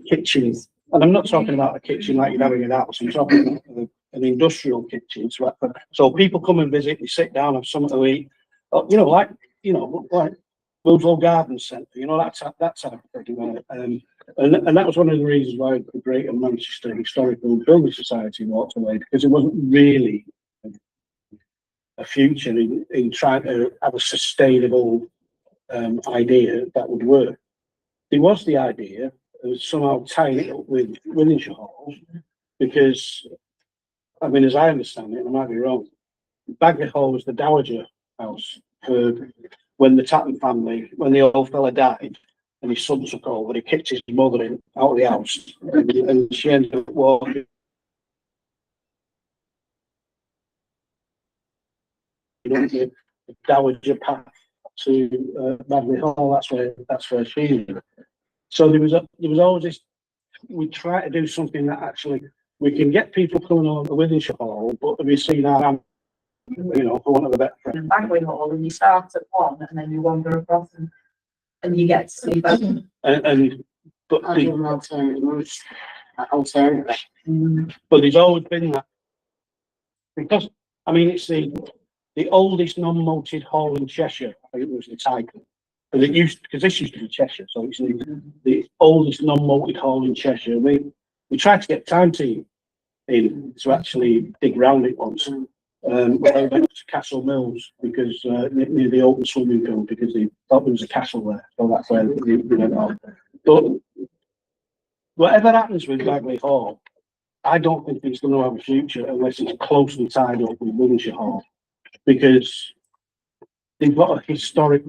kitchens. And I'm not talking about a kitchen like you'd have in a house. I'm talking about an industrial kitchen. So people come and visit, they sit down, have something to eat. Like Wilsall Garden Centre, that type of thing. And that was one of the reasons why the Greater Manchester Historical Building Society walked away, because it wasn't really a future in trying to have a sustainable idea that would work. There was the idea of somehow tying it up with Wythenshawe Hall, because, I mean, as I understand it, I might be wrong, Baguley Hall was the Dowager House for when the Tatton family, when the old fella died and his son took over, he kicked his mother out of the house, and she ended up walking the Dowager path to Baguley Hall. That's where she lived. So there was always this. We try to do something that actually we can get people coming on to Wythenshawe Hall, but we see now, for want of a better friend. Baguley Hall, and you start at one and then you wander across and you get to see both. But Alternative. but there's always been that, because I mean it's the oldest non-moated hall in Cheshire. I think it was the title. And it because this used to be Cheshire, so it's the oldest non-moated hall in Cheshire. We tried to get time team in to actually dig round it once. We went to Castle Mills because near the open swimming pool, because they thought there was a castle there, so that's where we went on. But whatever happens with Baguley Hall, I don't think it's going to have a future unless it's closely tied up with Wythenshawe Hall, because they've got a historic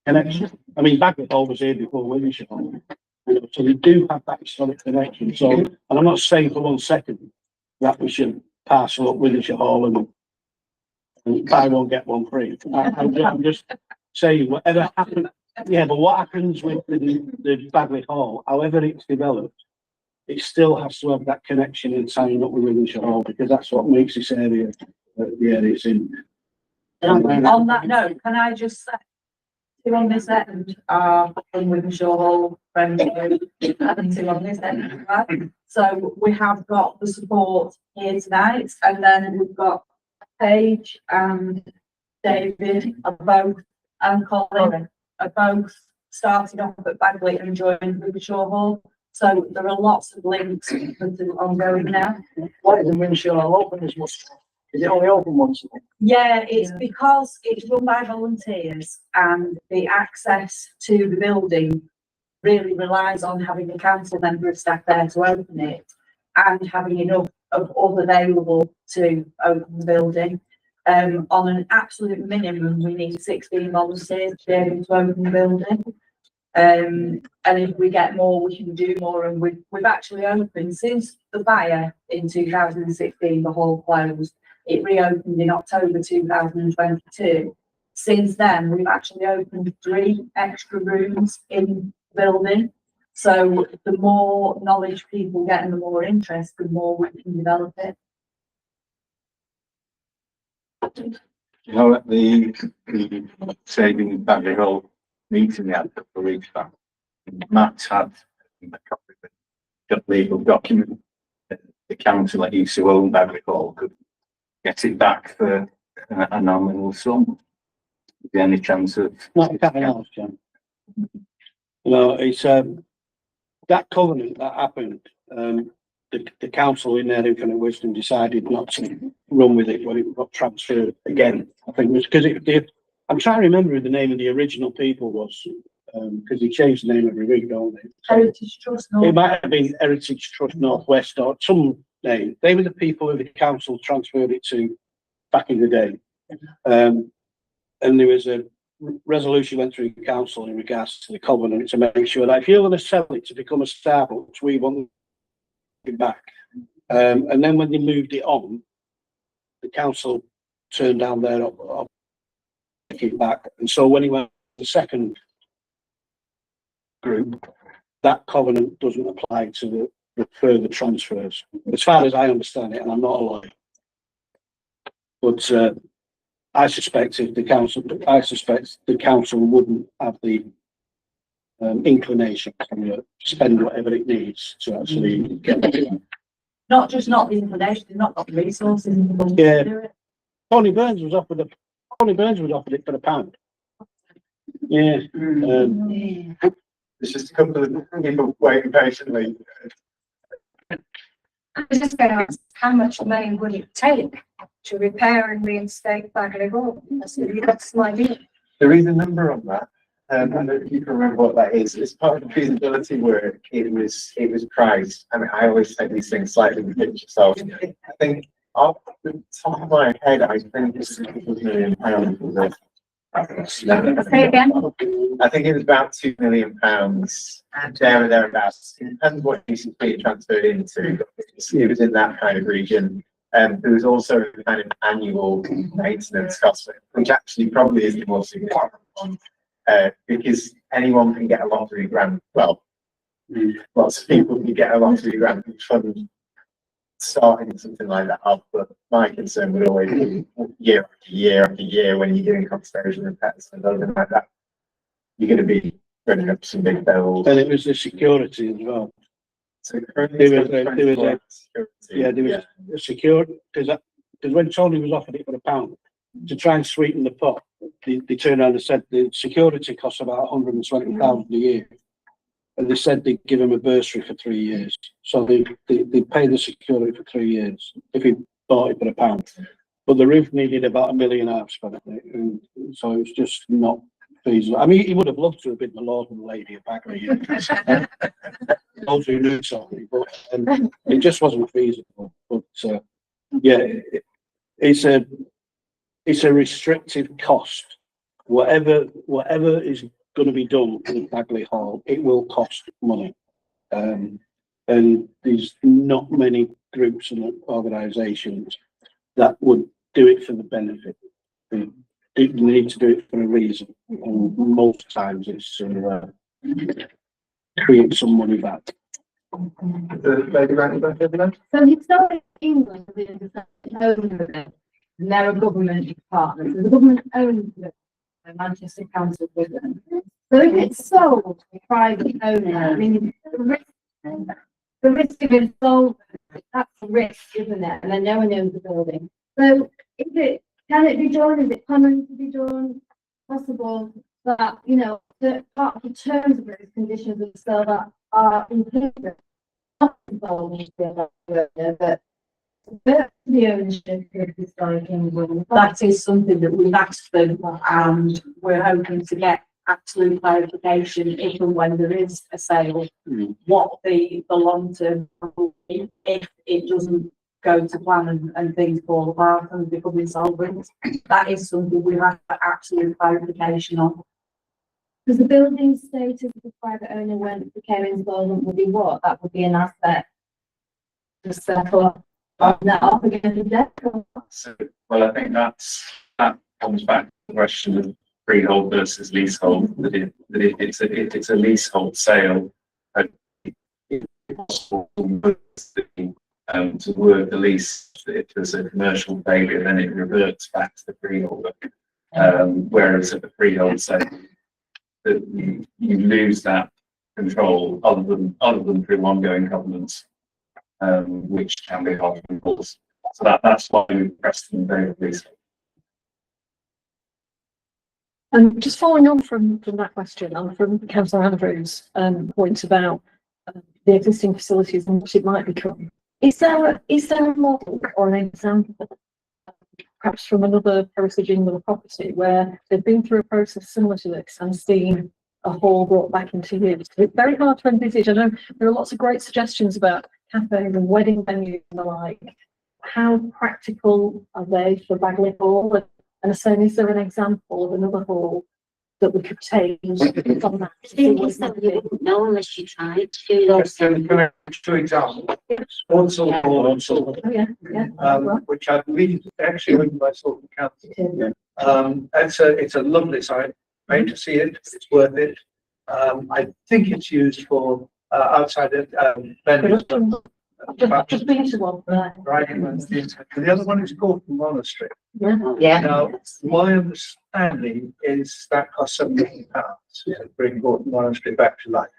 connection. I mean, Baguley Hall was here before Wythenshawe Hall, so they do have that historic connection. So, and I'm not saying for 1 second that we should parcel up Wythenshawe Hall and buy one get one free. I'm just saying whatever happens. Yeah, but what happens with the Baguley Hall, however it's developed, it still has to have that connection and tying up with Wythenshawe Hall, because that's what makes this area the area it's in. On that note, can I just say, two on this end are from Wythenshawe Hall, friends, and two on this end, right? So we have got the support here tonight, and then we've got Paige and David are both, and Colin are both started off at Baguley and joined Wythenshawe Hall. So there are lots of links that are ongoing now. Why is the Wythenshawe Hall open as much? Is it only open once a month? Yeah, it's because it's run by volunteers, and the access to the building really relies on having a council member of staff there to open it, and having enough of us available to open the building. On an absolute minimum, we need 16 volunteers to be able to open the building. And if we get more, we can do more. And we've actually opened since the fire in 2016, the hall closed. It reopened in October 2022. Since then, we've actually opened 3 extra rooms in the building. So the more knowledge people get and the more interest, the more we can develop it. At the Saving Baguley Hall meeting we had a couple of weeks back, Matt had a copy of the legal document that the council that used to own Baguley Hall could get it back for a nominal sum. Is there any chance of? Not exactly else, John. It's that covenant that happened. The council, in their infinite wisdom, decided not to run with it when it got transferred again. I think it was because I'm trying to remember who the name of the original people was, because they change the name every week, don't they? So Heritage Trust North. it might have been Heritage Trust Northwest or some name. They were the people who the council transferred it to back in the day. And there was a resolution went through the council in regards to the covenant to make sure that if you're going to sell it to become a Starbucks, we want it back. And then when they moved it on, the council turned down their take it back. And so when he went to the second group, that covenant doesn't apply to the further transfers, as far as I understand it, and I'm not a lawyer. But I suspect the council wouldn't have the inclination to spend whatever it needs to actually get it. Not the inclination, they've not got the resources in the world Yeah. to do it. Tony Burns was offered it for £1. Yeah. There's just a couple of people waiting patiently. I was just going to ask, how much money would it take to repair and reinstate Baguley Hall? That's my view. There is a number on that. I don't know if you can remember what that is. It's part of the feasibility work. It was priced. I mean, I always take these things slightly with a pinch of salt. I think off the top of my head, I think it's £2 million. Say again? I think it was about £2 million, there or thereabouts. It depends what UCP transferred into. It was in that kind of region. There was also a kind of annual maintenance cost, which actually probably is the more significant one, because anyone can get a lottery grant. Well, lots of people can get a lottery grant from starting something like that up, but my concern would always be year after year after year when you're doing conservation and pets and something like that, you're going to be running up some big bills. And it was the security as well. So currently There was security. a security, because when Tony was offered it for £1 to try and sweeten the pot, they turned around and said the security costs about £120,000 a year. And they said they'd give him a bursary for 3 years. So they pay the security for 3 years if he bought it for £1. But the roof needed about £1.5 million spent on it. And so it was just not feasible. I mean, he would have loved to have been the Lord and Lady of Baguley. Those who knew something, but it just wasn't feasible. But yeah, it's a restrictive cost. Whatever is going to be done in Baguley Hall, it will cost money. And there's not many groups and organisations that would do it for the benefit. They need to do it for a reason. And most times it's to create some money back. Lady Randy back over there? So historic England is the owner of it, and they're a government partner. So the government owns it, and Manchester Council with them. So if it's sold to a private owner, I mean, the risk of insolvency, that's a risk, isn't it? And then no one owns the building. So can it be done? Is it common to be done? Possible that, you know, that part of the terms of those conditions of sale that are included. Not involved, but the ownership of historic England. That is something that we've asked them, and we're hoping to get absolute clarification if and when there is a sale, what the long-term will be if it doesn't go to plan and things fall apart and become insolvent. That is something we've had absolute clarification on. Because the building status of the private owner when it became insolvent would be what? That would be an asset to settle on that off against the debt. So, well, I think that comes back to the question of freehold versus leasehold. It's a leasehold sale. It's possible to work the lease if there's a commercial failure, then it reverts back to the freeholder. Whereas at the freehold sale, you lose that control other than through ongoing covenants, which can be hard to enforce. So that's why we pressed in favor of leasehold. And just following on from that question, and from Councillor Andrews' point about the existing facilities and what it might become, is there a model or an example, perhaps from another heritage England property, where they've been through a process similar to this and seen a hall brought back into use? It's very hard to envisage. I know there are lots of great suggestions about cafes and wedding venues and the like. How practical are they for Baguley Hall? And so, is there an example of another hall that we could take from that? I think it's something you wouldn't know unless you tried to. Can I give two examples? Also, Oh, yeah, yeah. which I believe actually written by Salton Council. It's a lovely site, great to see it, it's worth it. I think it's used for, outside, vendors. I've just been to one there. Right, and the other one is called Monastery. Yeah. Now, my understanding is that costs £7 million to bring Gorton Monastery back to life.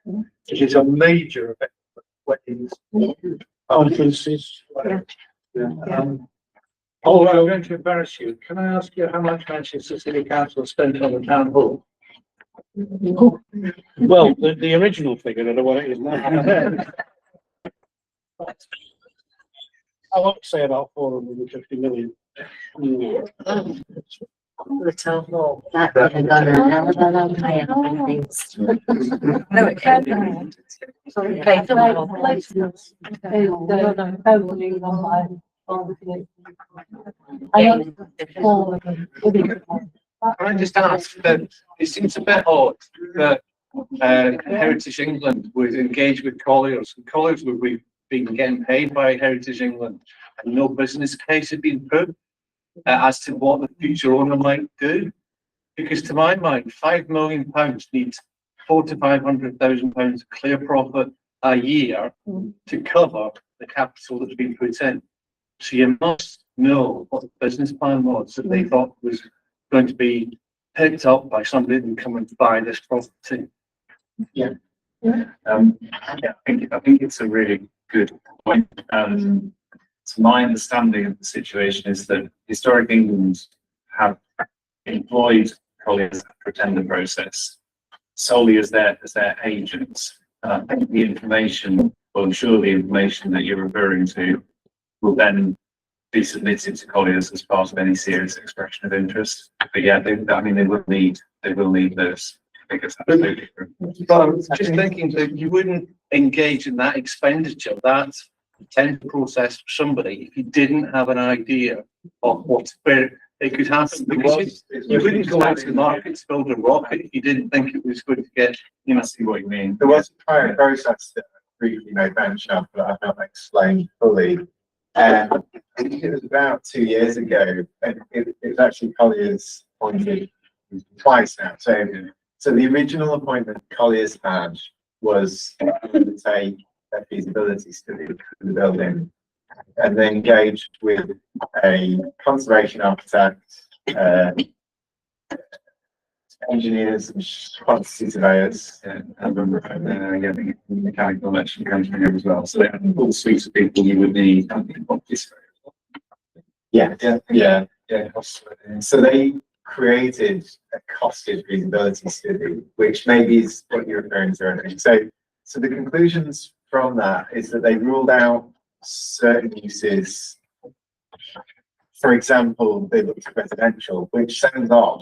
It is a major event for weddings. Conferences. Oh, I'm going to embarrass you. Can I ask you how much Manchester City Council spent on the town hall? Well, the original figure, I don't know what it is now. I want to say about 450 million. The town hall. That would have gone a hell of a long way up on things. No, it can't be. Sorry, Pay for it. Can I just ask that it seems a bit odd that Heritage England would engage with Colliers, and Colliers would be being getting paid by Heritage England, and no business case had been put as to what the future owner might do. Because to my mind, £5 million needs £400,000 to £500,000 clear profit a year to cover the capital that's been put in. So you must know what the business plan was that they thought was going to be picked up by somebody and come and buy this property. Yeah, I think it's a really good point. So my understanding of the situation is that Historic England have employed Colliers for a tender process solely as their agents. I think the information, well, I'm sure the information that you're referring to will then be submitted to Colliers as part of any serious expression of interest. But yeah, they will need those. I think it's absolutely true. But I'm just thinking that you wouldn't engage in that expenditure, that tender process for somebody if you didn't have an idea of where it could happen. Because you wouldn't go out to the market to build a rocket if you didn't think it was going to get, I see what you mean. There was a prior process that I briefly made mention of, but I've not explained fully. I think it was about 2 years ago, and it was actually Colliers appointed twice now. So the original appointment Colliers had was to undertake a feasibility study for the building, and then engaged with a conservation architect, engineers and quantity surveyors. I remember getting mechanical electrical engineer as well. So they had all suites of people you would need. Yeah. So they created a costed feasibility study, which maybe is what you're referring to, I think. So the conclusions from that is that they ruled out certain uses. For example, they looked at residential, which sounds odd,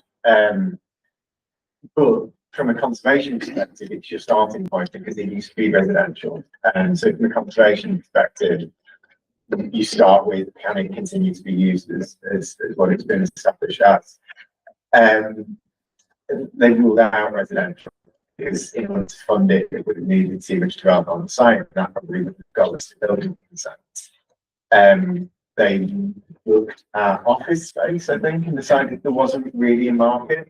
but from a conservation perspective, it's your starting point because it used to be residential. And so from a conservation perspective, you start with, can it continue to be used as what it's been established as? They ruled out residential because in order to fund it, it would have needed too much development on the site, and that probably would have got us to building consent. They looked at office space, I think, and decided there wasn't really a market.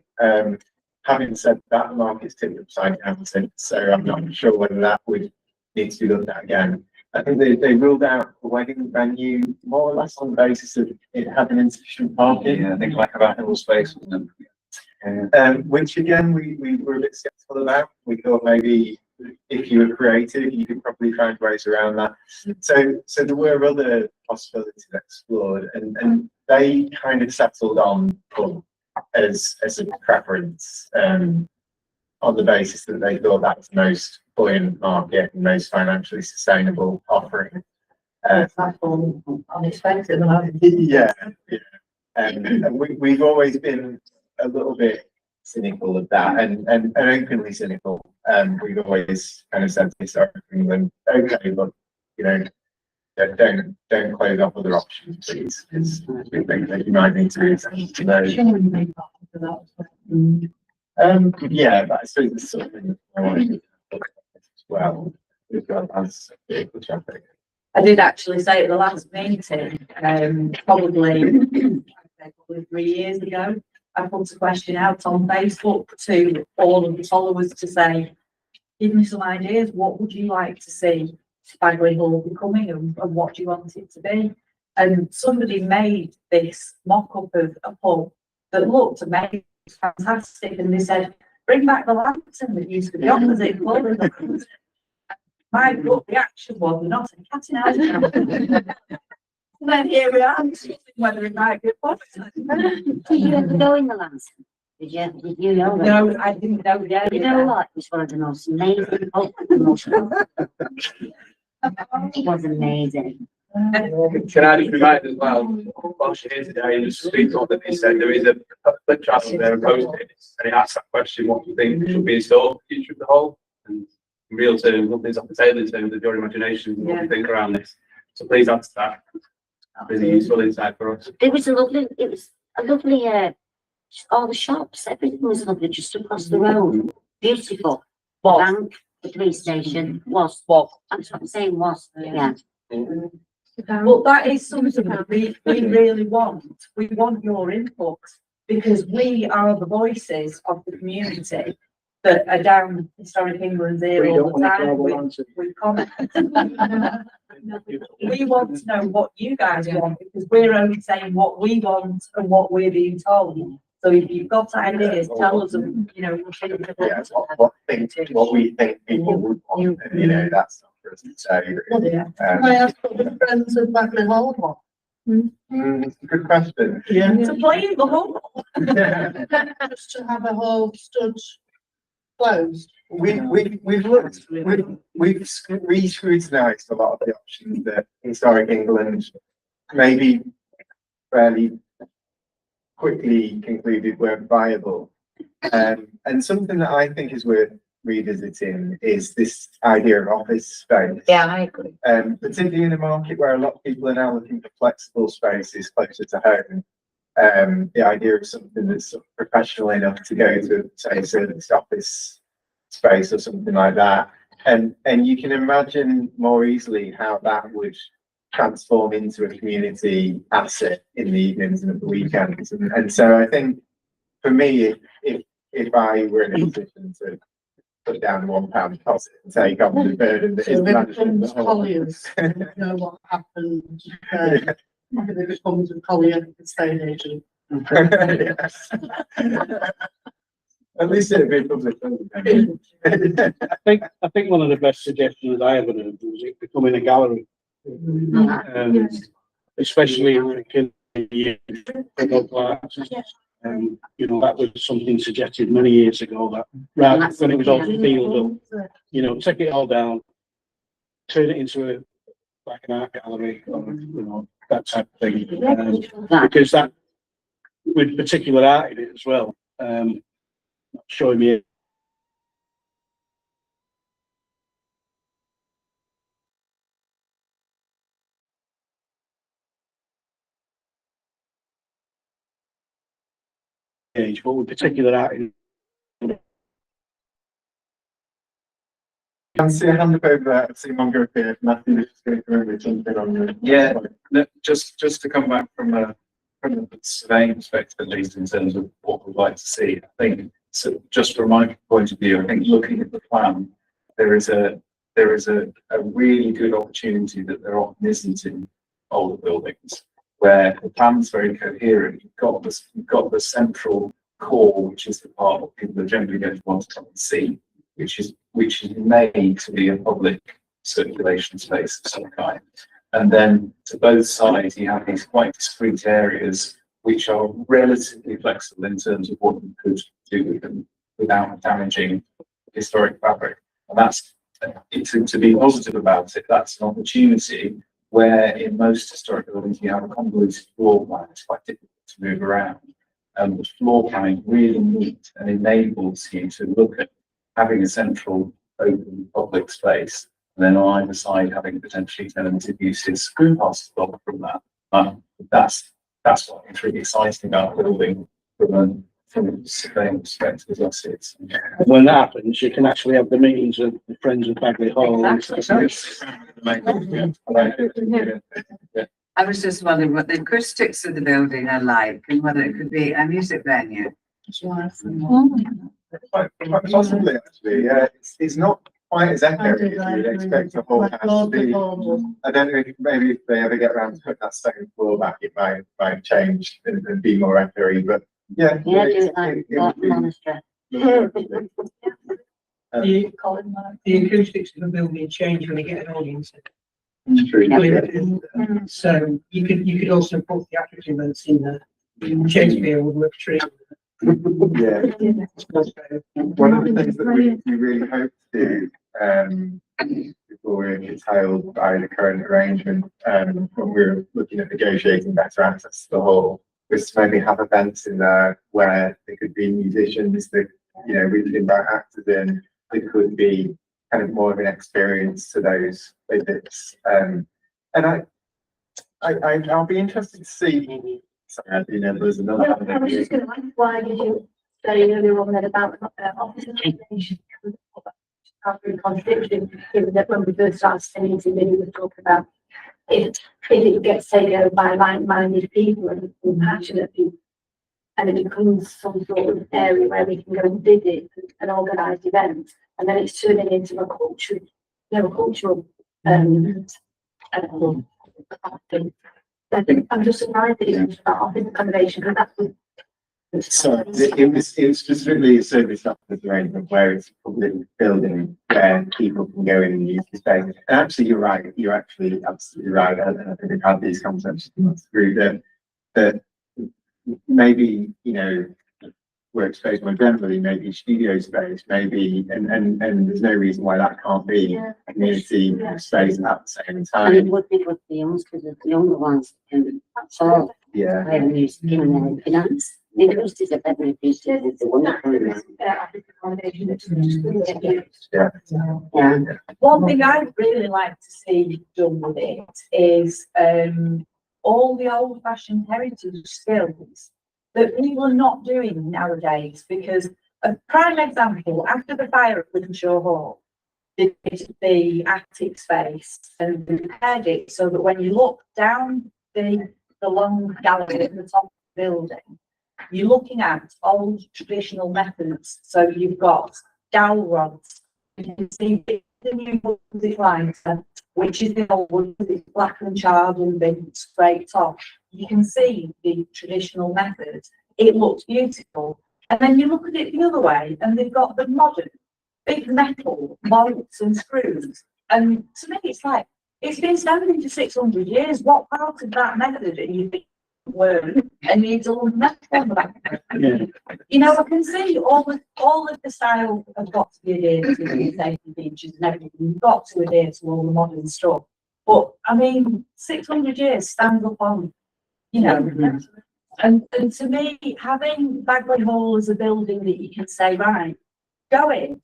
Having said that, the market's tipped upside down since, so I'm not sure whether that would need to be looked at again. I think they ruled out the wedding venue more or less on the basis of it having insufficient parking. Yeah, I think lack of outdoor space. Which again, we were a bit skeptical about. We thought maybe if you were creative, you could probably find ways around that. So there were other possibilities explored, and they kind of settled on pub as a preference, on the basis that they thought that was the most buoyant market and most financially sustainable offering. Unexpected. Yeah. And we've always been a little bit cynical of that, and openly cynical. We've always kind of said to Historic England, okay, look, don't close off other options, please, because we think that you might need to do those. Yeah, but I suppose it's something I wanted to look at as well. We've got as vehicle traffic. I did actually say at the last meeting, probably 3 years ago, I put a question out on Facebook to all of the followers to say, give me some ideas, what would you like to see Baguley Hall becoming and what do you want it to be? And somebody made this mock-up of a pub that looked amazing, fantastic, and they said, bring back the lantern that used to be opposite. My gut reaction was, we're not a cat and mouse. And then here we are, whether it might be possible. Did you ever go in the lantern? Did you know that? No, I didn't know the You area. know what? It was one of the most amazing pubs in the most. It was amazing. Can I just remind as well, while she's here today, and just speak on that they said there is a flip chart there posted, and it asks that question, what do you think should be installed for the future of the whole? And in real terms, nothing's off the table in terms of your imagination and what you think around this. So please answer that. Really useful insight for us. It was a lovely, all the shops, everything was lovely just across the road. Beautiful. The bank, the police station was. That's what I'm saying was, yeah. Well, that is something that we really want. We want your input because we are the voices of the community that are down Historic England's ear all the time with comments. We want to know what you guys want because we're only saying what we want and what we're being told. So if you've got ideas, tell us, and Yeah, what we think people would want, and, that's not for us to say. Really. Yeah. Can I ask what the friends of Baguley Hall want? Good question. Yeah. to play in the hall. Just to have a hall stood closed. We've looked, we've re-scrutinised a lot of the options that Historic England maybe fairly quickly concluded weren't viable. And something that I think is worth revisiting is this idea of office space. Yeah, I agree. Particularly in a market where a lot of people are now looking for flexible spaces closer to home. The idea of something that's sort of professional enough to go to, say, a serviced office space or something like that. And you can imagine more easily how that would transform into a community asset in the evenings and at the weekends. And so I think for me, if I were in a position to put down £1 deposit and take on the burden that is management. Becomes Colliers, you know what happened, it becomes a Collier estate agent. Yes. At least it'd be public. I think one of the best suggestions I ever heard was it becoming a gallery. Especially in the that was something suggested many years ago that when it was all field up, take it all down, turn it into like an art gallery or that type of thing. Because that with particular art in it as well, showing me age, but with particular art in Can see a hand up over there. I've seen one go up here. Matthew is going to remember something on the. Yeah, just to come back from a surveying perspective, at least in terms of what we'd like to see, I think, so just from my point of view, I think looking at the plan, there is a really good opportunity that there often isn't in older buildings, where the plan's very coherent. You've got the central core, which is the part that people are generally going to want to come and see, which is made to be a public circulation space of some kind. And then to both sides, you have these quite discrete areas which are relatively flexible in terms of what you could do with them without damaging historic fabric. And that's, to be positive about it, that's an opportunity where in most historic buildings you have a convoluted floor plan. It's quite difficult to move around. And the floor planning really neat and enables you to look at having a central open public space, and then on either side having potentially tenanted uses past the block from that. That's what it's really exciting about building from from a surveying perspective, that's it. When that happens, you can actually have the meetings of the Friends of Bagley Hall. I was just wondering what the acoustics of the building are like and whether it could be a music venue. Possibly, actually, yeah, it's not quite as echoey as you'd expect a whole house to be. I don't know if maybe if they ever get around to put that second floor back, it might change and be more echoey, but yeah. Yeah, do it like would be- monastery. The acoustics of the building change when you get an audience. It's true. So you could also put theatrical events in there. Shakespeare would work tree. Yeah. One of the things that we really hope to do, before we're curtailed by the current arrangement, when we're looking at negotiating better access to the hall, was to maybe have events in there where there could be musicians that, you know, we could invite actors in, there could be kind of more of an experience to those visits. And I'll be interested to see. Sorry, you know, there's another. I was just going to ask, why did you say earlier on that about office accommodation? After contradiction, given that when we first started studying, we were talking about if it gets taken over by like-minded people and passionate people, and it becomes some sort of area where we can go and visit and organise events, and then it's turning into a culture, cultural thing. I'm just surprised that it's about office accommodation, because that's. So it was specifically a service office arrangement where it's a public building where people can go in and use the space. And actually, you're right. You're actually absolutely right. I think we've had these conversations through that maybe, you know, workspace more generally, maybe studio space, maybe, and there's no reason why that can't be a community space at the same And it time. would be good for the youngsters, the younger ones can absorb Yeah. their music and finance. The acoustics are better appreciated. It's wonderful. Yeah. Yeah. One thing I'd really like to see done with it is all the old fashioned heritage skills that people are not doing nowadays, because a prime example, after the fire at Flintshire Hall, they did the attic space and repaired it so that when you look down the long gallery at the top of the building, you're looking at old traditional methods. So you've got dowel rods, you can see the new music lighter, which is the old one, it's black and charred and been scraped off. You can see the traditional methods. It looks beautiful. And then you look at it the other way and they've got the modern big metal bolts and screws. And to me, it's like, it's been standing for 600 years. What part of that method are you think learn and needs a little metal back? You know, I can see all of the style have got to be adhered to the safety features and everything. You've got to adhere to all the modern stuff. But I mean, 600 years stand up on, you know, and to me, having Bagley Hall as a building that you can say, right, go in,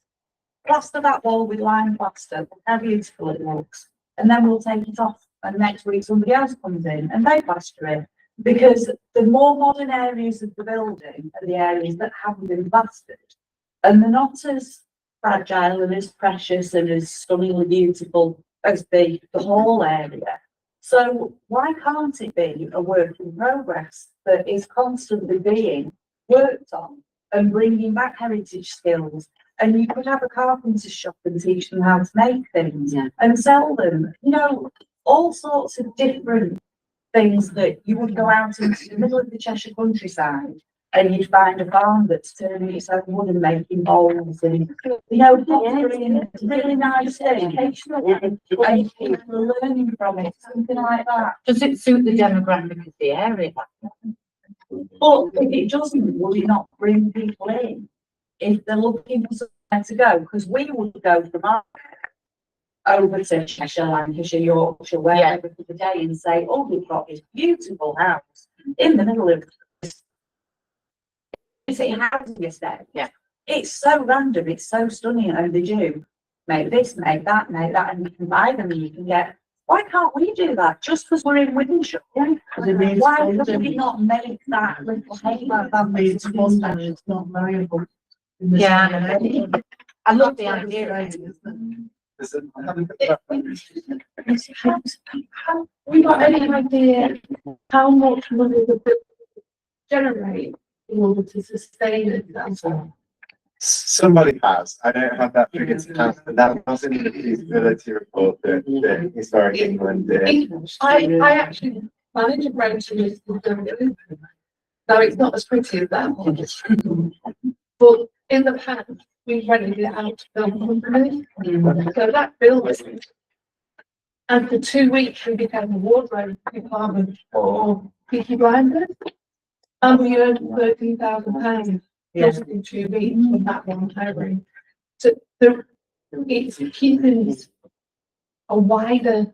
plaster that wall with lime plaster, how beautiful it looks, and then we'll take it off. And next week somebody else comes in and they plaster it. Because the more modern areas of the building are the areas that haven't been plastered, and they're not as fragile and as precious and as stunningly beautiful as the hall area. So why can't it be a work in progress that is constantly being worked on and bringing back heritage skills? And you could have a carpenter's shop and teach them how to make things and sell them, you know, all sorts of different things that you would go out into the middle of the Cheshire countryside and you'd find a farm that's turning its own wood and making bowls and, you know, really nice educational and people are learning from it, something like that. Does it suit the demographic of the area? But if it doesn't, would it not bring people in if they're looking for somewhere to go? Because we would go from our over to Cheshire, Lancashire, Yorkshire, wherever for the day and say, oh, we've got this beautiful house in the middle of city housing estate. Yeah. It's so random, it's so stunning, and they do make this, make that, and you can buy them and you can get Why can't we do that? Just because we're in Wythenshawe? Why can we not make that little haymarket? That means one day it's not variable. Yeah. I love the idea. There's a- Have we got any idea how much money the bill generate in order to sustain it? That's all. Somebody has, I don't have that figure to hand, but that was in the feasibility report that Historic England did. I actually manage a branch in this. Now, it's not as pretty as that one. But in the past, we rented it out to film company. So that building, and for 2 weeks, we became a wardrobe department for Peaky Blinders. And we earned £13,000 just in 2 weeks from that one hiring. So it's keeping a wider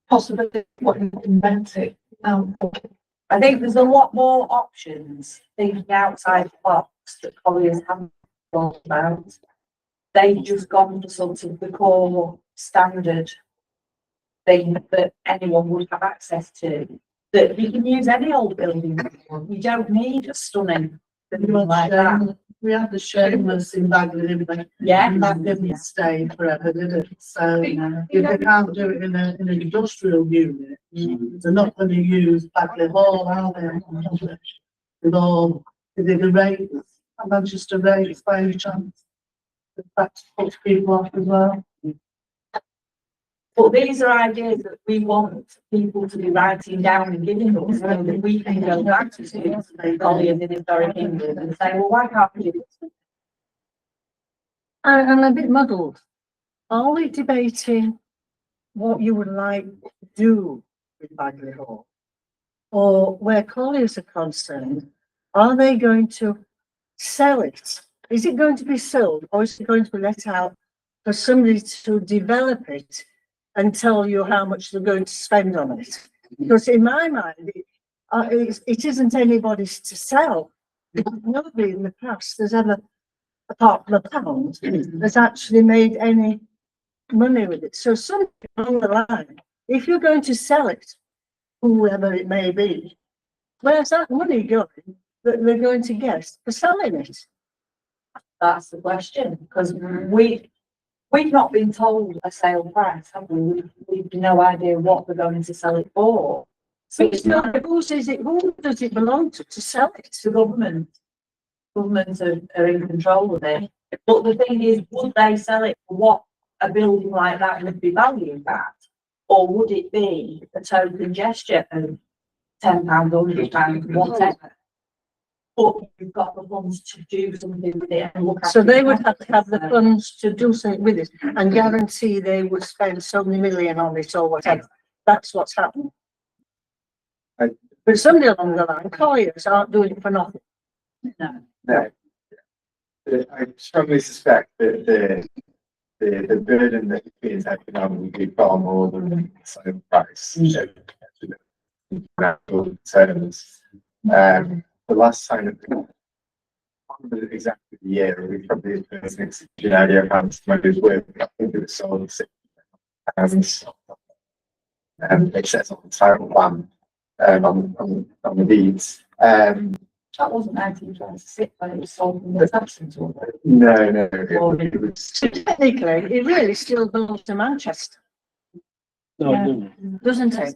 possibility of what you can invent it. I think there's a lot more options thinking outside the box that Colliers haven't thought about. They've just gone for sort of the core standard thing that anyone would have access to. That you can use any old building. You don't need a stunning building like that. We had the shameless in Baguley, didn't we? Yeah. And that didn't stay forever, did it? So if they can't do it in an industrial unit, they're not going to use Bagley Hall, are they? With all the rates, Manchester rates by any chance. That puts people off as well. But these are ideas that we want people to be writing down and giving us so that we can go back to Colliers in Historic England and say, well, why can't we do this? I'm a bit muddled. Are we debating what you would like to do with Bagley Hall? Or where Colliers are concerned, are they going to sell it? Is it going to be sold or is it going to be let out for somebody to develop it and tell you how much they're going to spend on it? Because in my mind, it isn't anybody's to sell. Nobody in the past has ever, apart from a pound, has actually made any money with it. So something along the line, if you're going to sell it, whoever it may be, where's that money going that they're going to get for selling it? That's the question, because we've not been told a sale price, have we? We've no idea what we're going to sell it for. So It's not, who does it belong to sell it? the government. Governments are in control of it. But the thing is, would they sell it for what a building like that would be valued at? Or would it be a token gesture of £10, £100, whatever? But you've got the funds to do something with it and look at. So they would have to have the funds to do something with it and guarantee they would spend so many million on it or whatever. That's what's happened. But somebody along the line, Colliers aren't doing it for nothing. No. No. I strongly suspect that the burden that is taken on will be far more than the sale price. Terms. The last time, I can't remember exactly the year, we probably had an exhibition idea of how much money was worth. I think it was sold £60,000. It says on the title plan, on the deeds. That wasn't 1926 when it was sold in the absence of it. No, it was. Technically, it really still belongs to Manchester, No, Yeah. no, doesn't it?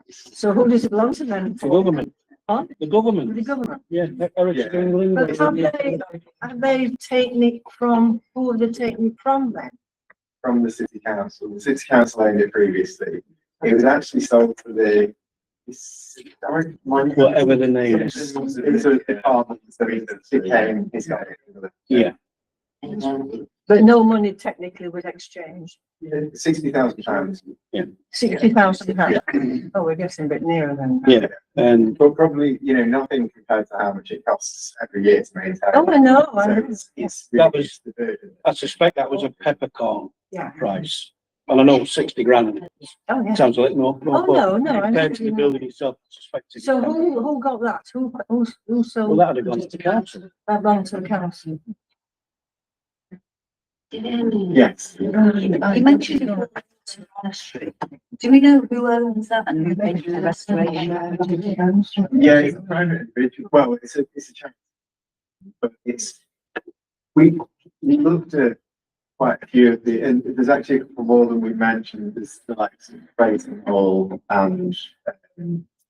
So who does it belong to then? the government. Huh? The government, The government. yeah, Heritage England. But have they taken it from, who have they taken it from then? From the city council. The city council owned it previously. It was actually sold to the Whatever the name is. It was a department, so it became historic. Yeah. But no money technically was exchanged. £60,000. £60,000. Oh, we're getting a bit nearer then. Yeah, and But probably, nothing compared to how much it costs every year to maintain. Oh, I know. So it's That really was- the burden. I suspect that was a peppercorn Yeah. price. Well, I know 60 grand Oh, yeah. sounds a little more. Oh, no, I Compared to the know. building itself, I suspect. it's So a peppercorn. who got that? Who sold? Well, that'd have gone to the council. That belonged to the council. Yes. You mentioned monastery. Do we know who owns that and who paid for the restoration? Yeah, it's a private individual. Well, it's a charity, but we looked at quite a few of the, and there's actually a couple more than we mentioned. There's the likes of Brayton Hall and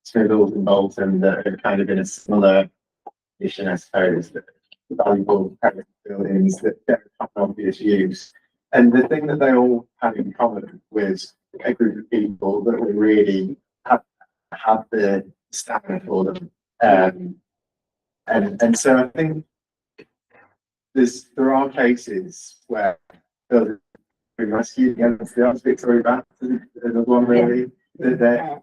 Smithles and Bolton that are kind of in a similar position, I suppose, that valuable heritage buildings that don't have an obvious use. And the thing that they all had in common was a group of people that were really have the stamina for them. And so I think there are cases where buildings have been rescued against the Arts Victoria Bath, another one really. They're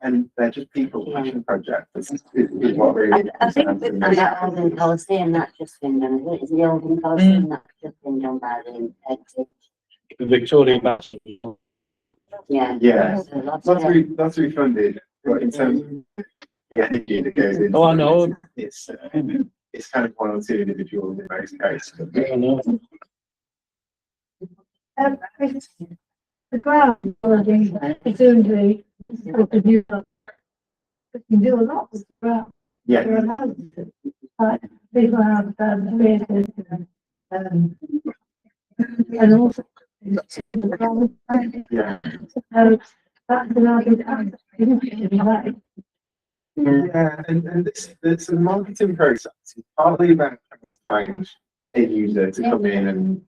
just people passion projects. Is what really. I think that Oldham Coliseum that's just been done. Is the Oldham Coliseum that's just been done by the exit? The Victorian Bath. Yeah. Yeah, that's refunded, but in terms of the energy that goes into Oh, I know. it's kind of one or two individuals in most cases. I know. The ground, presumably, you can do a lot with the ground. Yeah. There are houses, people have, places, and also. Yeah. So that's another time, right? Yeah, and it's a marketing process. It's partly about trying to find a user to come in and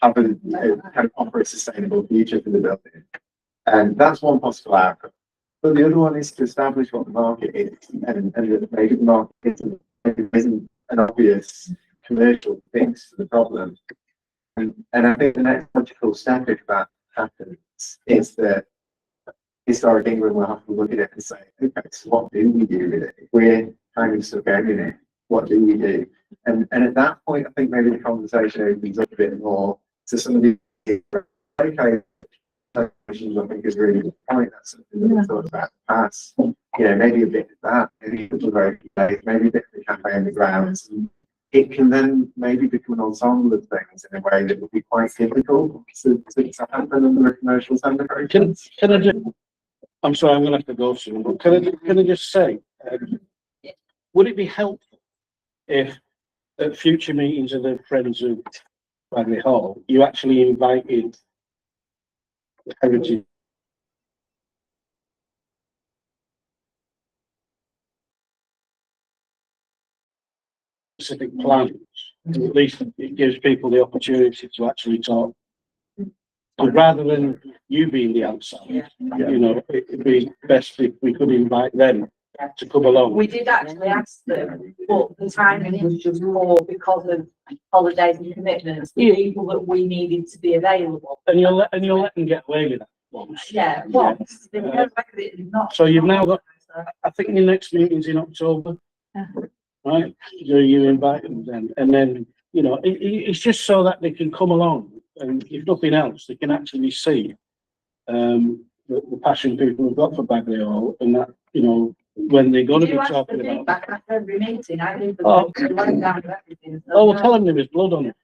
have a kind of offer a sustainable future for the building. And that's one possible outcome. But the other one is to establish what the market is and that maybe the market isn't an obvious commercial fix to the problem. And I think the next logical step, if that happens, is that historic England will have to look at it and say, okay, so what do we do with it? If we're kind of stuck in it, what do we do? And at that point, I think maybe the conversation opens up a bit more to some of the okay, questions I think is really good point. That's something that we thought about in the past. You know, maybe a bit of that, maybe a bit of maybe a bit of the cafe on the grounds. It can then maybe become an ensemble of things in a way that would be quite difficult to happen under a commercial tender process. Can I just, I'm sorry, I'm gonna have to go soon, but can I just say, would it be helpful if at future meetings of the Friends of Baguley Hall, you actually invited the heritage specific plans? At least it gives people the opportunity to actually talk. But rather than you being the outside, you know, it'd be best if we could invite them to come along. We did actually ask them, but the timing was just more because of holidays and commitments, the people that we needed to be available. And you'll let them get away with that once. Yeah, once. They were not. So you've now got, I think your next meeting's in October, right? So you invite them then, and then, you know, it's just so that they can come along, and if nothing else, they can actually see the passion people have got for Baguley Hall, and that, you know, when they're going to be talking about. Back after every meeting, I think. Oh, Everything. well, tell them there was blood on it.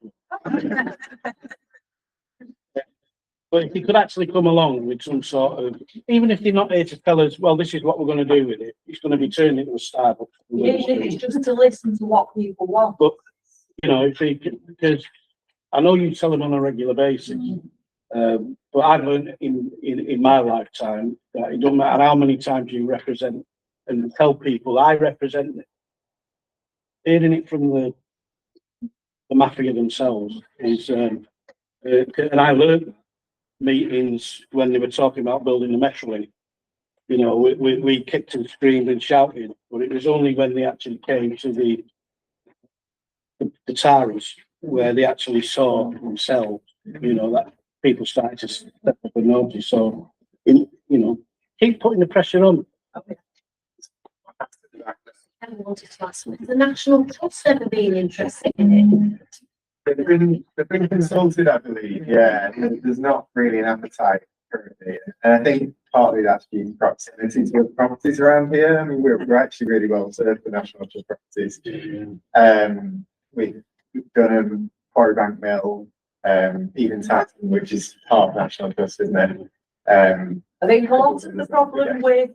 But if you could actually come along with some sort of, even if they're not here to tell us, well, this is what we're going to do with it, it's going to be turned into a Starbucks. It's just to listen to what people want. But, you know, because I know you tell them on a regular basis, but I've learned in my lifetime that it doesn't matter how many times you represent and tell people I represent it. Hearing it from the mafia themselves is, and I learned meetings when they were talking about building the Metrolink. You know, we kicked and screamed and shouted, but it was only when they actually came to the Taras where they actually saw themselves, you know, that people started to step up and notice. So, you know, keep putting the pressure on. I wanted to ask, has the National Trust ever been interested in it? They've been consulted, I believe, yeah, and there's not really an appetite currently. And I think partly that's due to proximity to the properties around here. I mean, we're actually really well served for National Trust properties. We've done Quarry Bank Mill, even Tatton, which is part of National Trust, isn't it? I think a lot of the problem with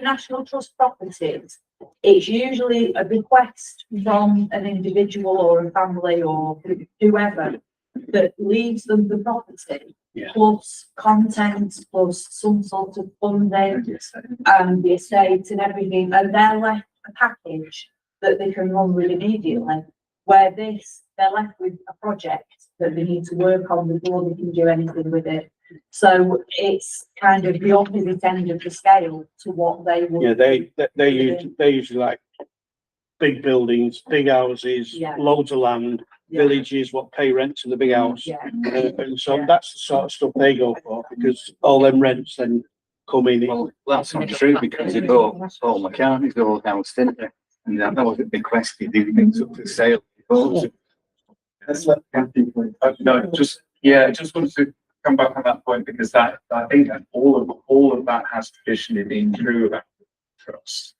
National Trust properties, it's usually a bequest from an individual or a family or whoever that leaves them the property, plus content, plus some sort of funding and the estate and everything, and they're left a package that they can run with immediately. Where they're left with a project that they need to work on before they can do anything with it. So it's kind of the opposite end of the scale to what they would. Yeah, they usually like big buildings, big houses, loads of land, villages, what pay rent to the big house. And so that's the sort of stuff they go for, because all them rents then come in. Well, that's not true, because it all McCartney's all house, didn't it? And that wasn't bequested, these things up for sale. Let's let people. No, just wanted to come back on that point, because that, I think that all of that has traditionally been true about trust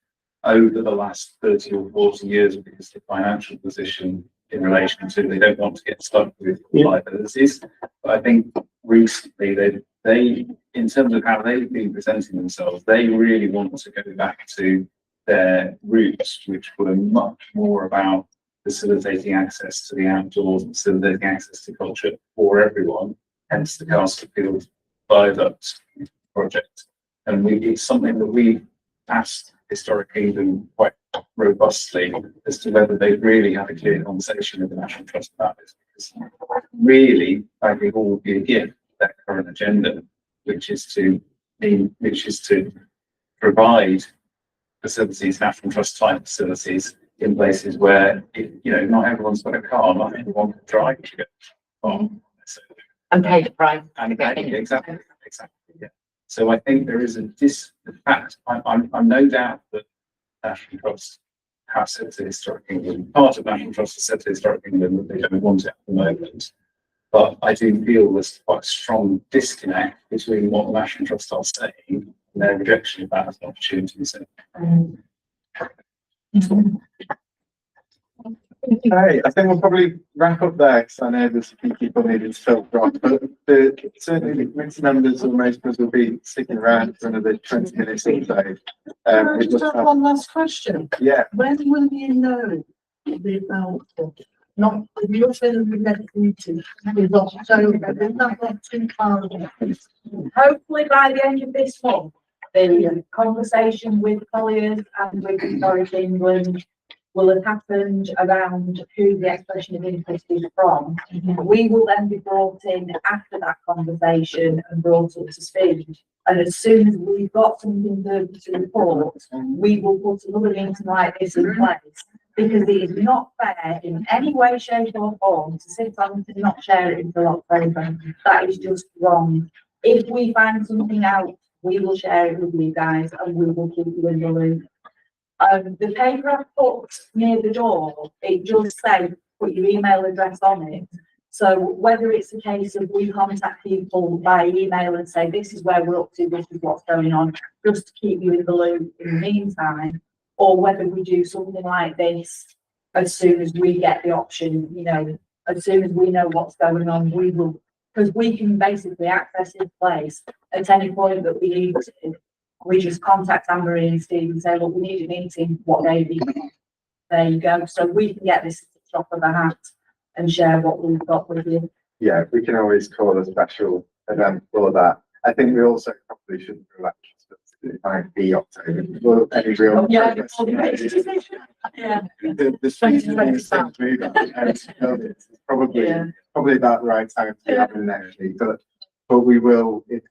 over the last 30 or 40 years, because the financial position in relation to, they don't want to get stuck with liabilities. But I think recently they, in terms of how they've been presenting themselves, they really want to go back to their roots, which were much more about facilitating access to the outdoors, facilitating access to culture for everyone, hence the Castlefield Viaduct project. And it's something that we've asked Historic Kingdom quite robustly as to whether they really had a clear conversation with the National Trust about this, because really, I think all would be a gift, that current agenda, which is to provide facilities, National Trust type facilities, in places where, not everyone's got a car, not everyone can drive to get from. And pay the price. Exactly, yeah. So I think there is in fact, I'm no doubt that National Trust have said to Historic England, part of National Trust has said to Historic England that they don't want it at the moment. But I do feel there's quite a strong disconnect between what the National Trust are saying and their rejection of that as an opportunity. So. Okay, I think we'll probably wrap up there, because I know there's a few people needing to fill from, but certainly the committee members or most of us will be sticking around for another 20 minutes or so. I just have one last question. Yeah. When will you know the output? Not, if you're saying the next meeting is October, there's nothing too far away. Hopefully by the end of this month, the conversation with Colliers and with Historic England will have happened around who the expression of interest is from. We will then be brought in after that conversation and brought up to speed. And as soon as we've got something to report, we will put another meeting like this in place. Because it is not fair in any way, shape or form to sit on and not share it until October. That is just wrong. If we find something out, we will share it with you guys and we will keep you in the loop. The paper I put near the door, it does say put your email address on it. So whether it's a case of we contact people by email and say this is where we're up to, this is what's going on, just to keep you in the loop in the meantime, or whether we do something like this as soon as we get the option, as soon as we know what's going on, we will, because we can basically access this place at any point that we need to. We just contact Anne-Marie and Steve and say, look, we need a meeting, what day do you want? There you go. So we can get this at the top of the hat and share what we've got with you. Yeah, we can always call a special event for that. I think we also probably shouldn't do elections, but it might be October. Well, any real. Yeah, the streets are going to move on, and it's probably about the right time to be having next week. But we will, if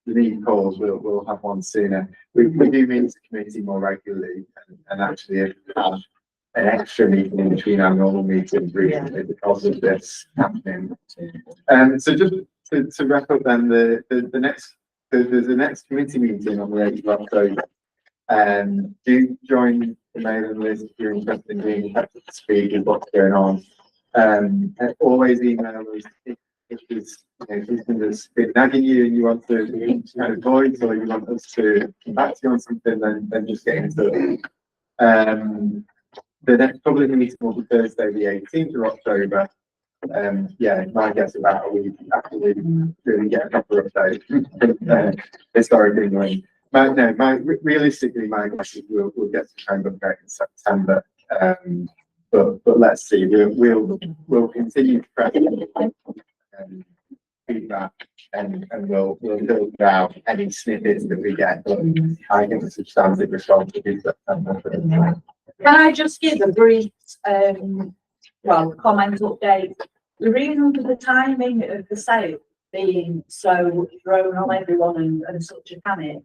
the need calls, we'll have one sooner. We do meet the committee more regularly, and actually have an extra meeting in between our normal meetings recently because of this happening. So just to wrap up then, the next committee meeting on the 8th of October. Do join the mailing list if you're interested in being up to speed with what's going on. And always email us if something that's been nagging you and you want to kind of voice, or you want us to come back to you on something, then just get into it. The next public meeting will be Thursday, the 18th of October. yeah, my guess about a week after we really get a proper update. Historically, England. Realistically, my guess is we'll get to kind of update in September. But let's see. We'll continue to press feedback and we'll build out any snippets that we get. But I think the substantive response will be September. Can I just give a brief, comment update? The reason for the timing of the sale being so thrown on everyone and such a panic,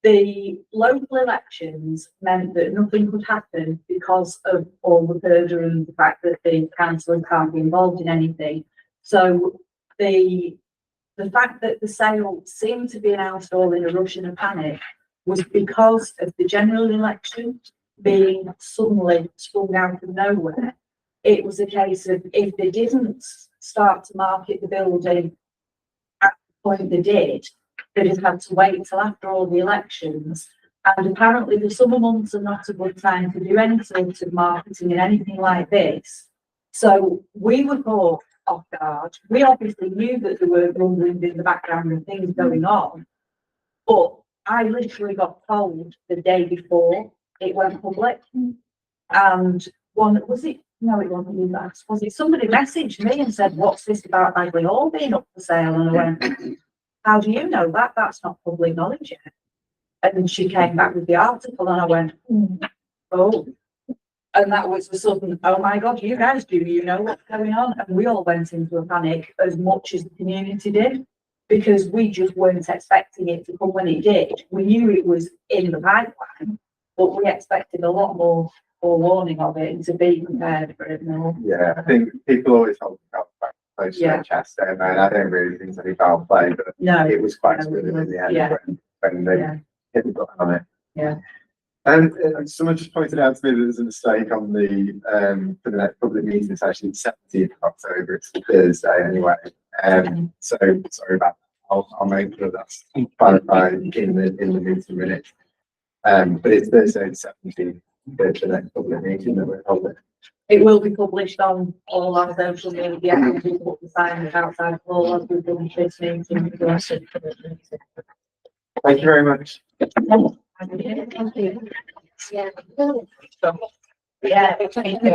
the local elections meant that nothing could happen because of all the further and the fact that the council can't be involved in anything. So the fact that the sale seemed to be announced all in a rush and a panic was because of the general election being suddenly sprung out of nowhere. It was a case of if they didn't start to market the building at the point they did, they'd have had to wait till after all the elections. And apparently the summer months are not a good time to do any sort of marketing and anything like this. So we were caught off guard. We obviously knew that there were rumblings in the background and things going on, but I literally got told the day before it went public. And it wasn't you, Max, was it? Somebody messaged me and said, what's this about Baguley Hall being up for sale? And I went, how do you know that? That's not public knowledge yet. And she came back with the article and I went, oh. And that was the sudden, oh my God, you guys, do you know what's going on? And we all went into a panic as much as the community did, because we just weren't expecting it to come when it did. We knew it was in the pipeline, but we expected a lot more forewarning of it and to be prepared for it more. Yeah, I think people always hold the back close to their chest, don't they? And I don't really think it's any foul play, but it was quite smooth in the end when they hit the button on it. Yeah. And someone just pointed out to me that there's a mistake on the for the next public meeting. It's actually the 17th of October. It's Thursday anyway. So sorry about that. I'll make sure that's clarified in the meeting minutes. But it's Thursday the 17th. The next public meeting that we're holding. It will be published on all our social media and we'll put the sign outside all of the this meeting. Thank you very much. Thank you. Yeah. Yeah, thank you.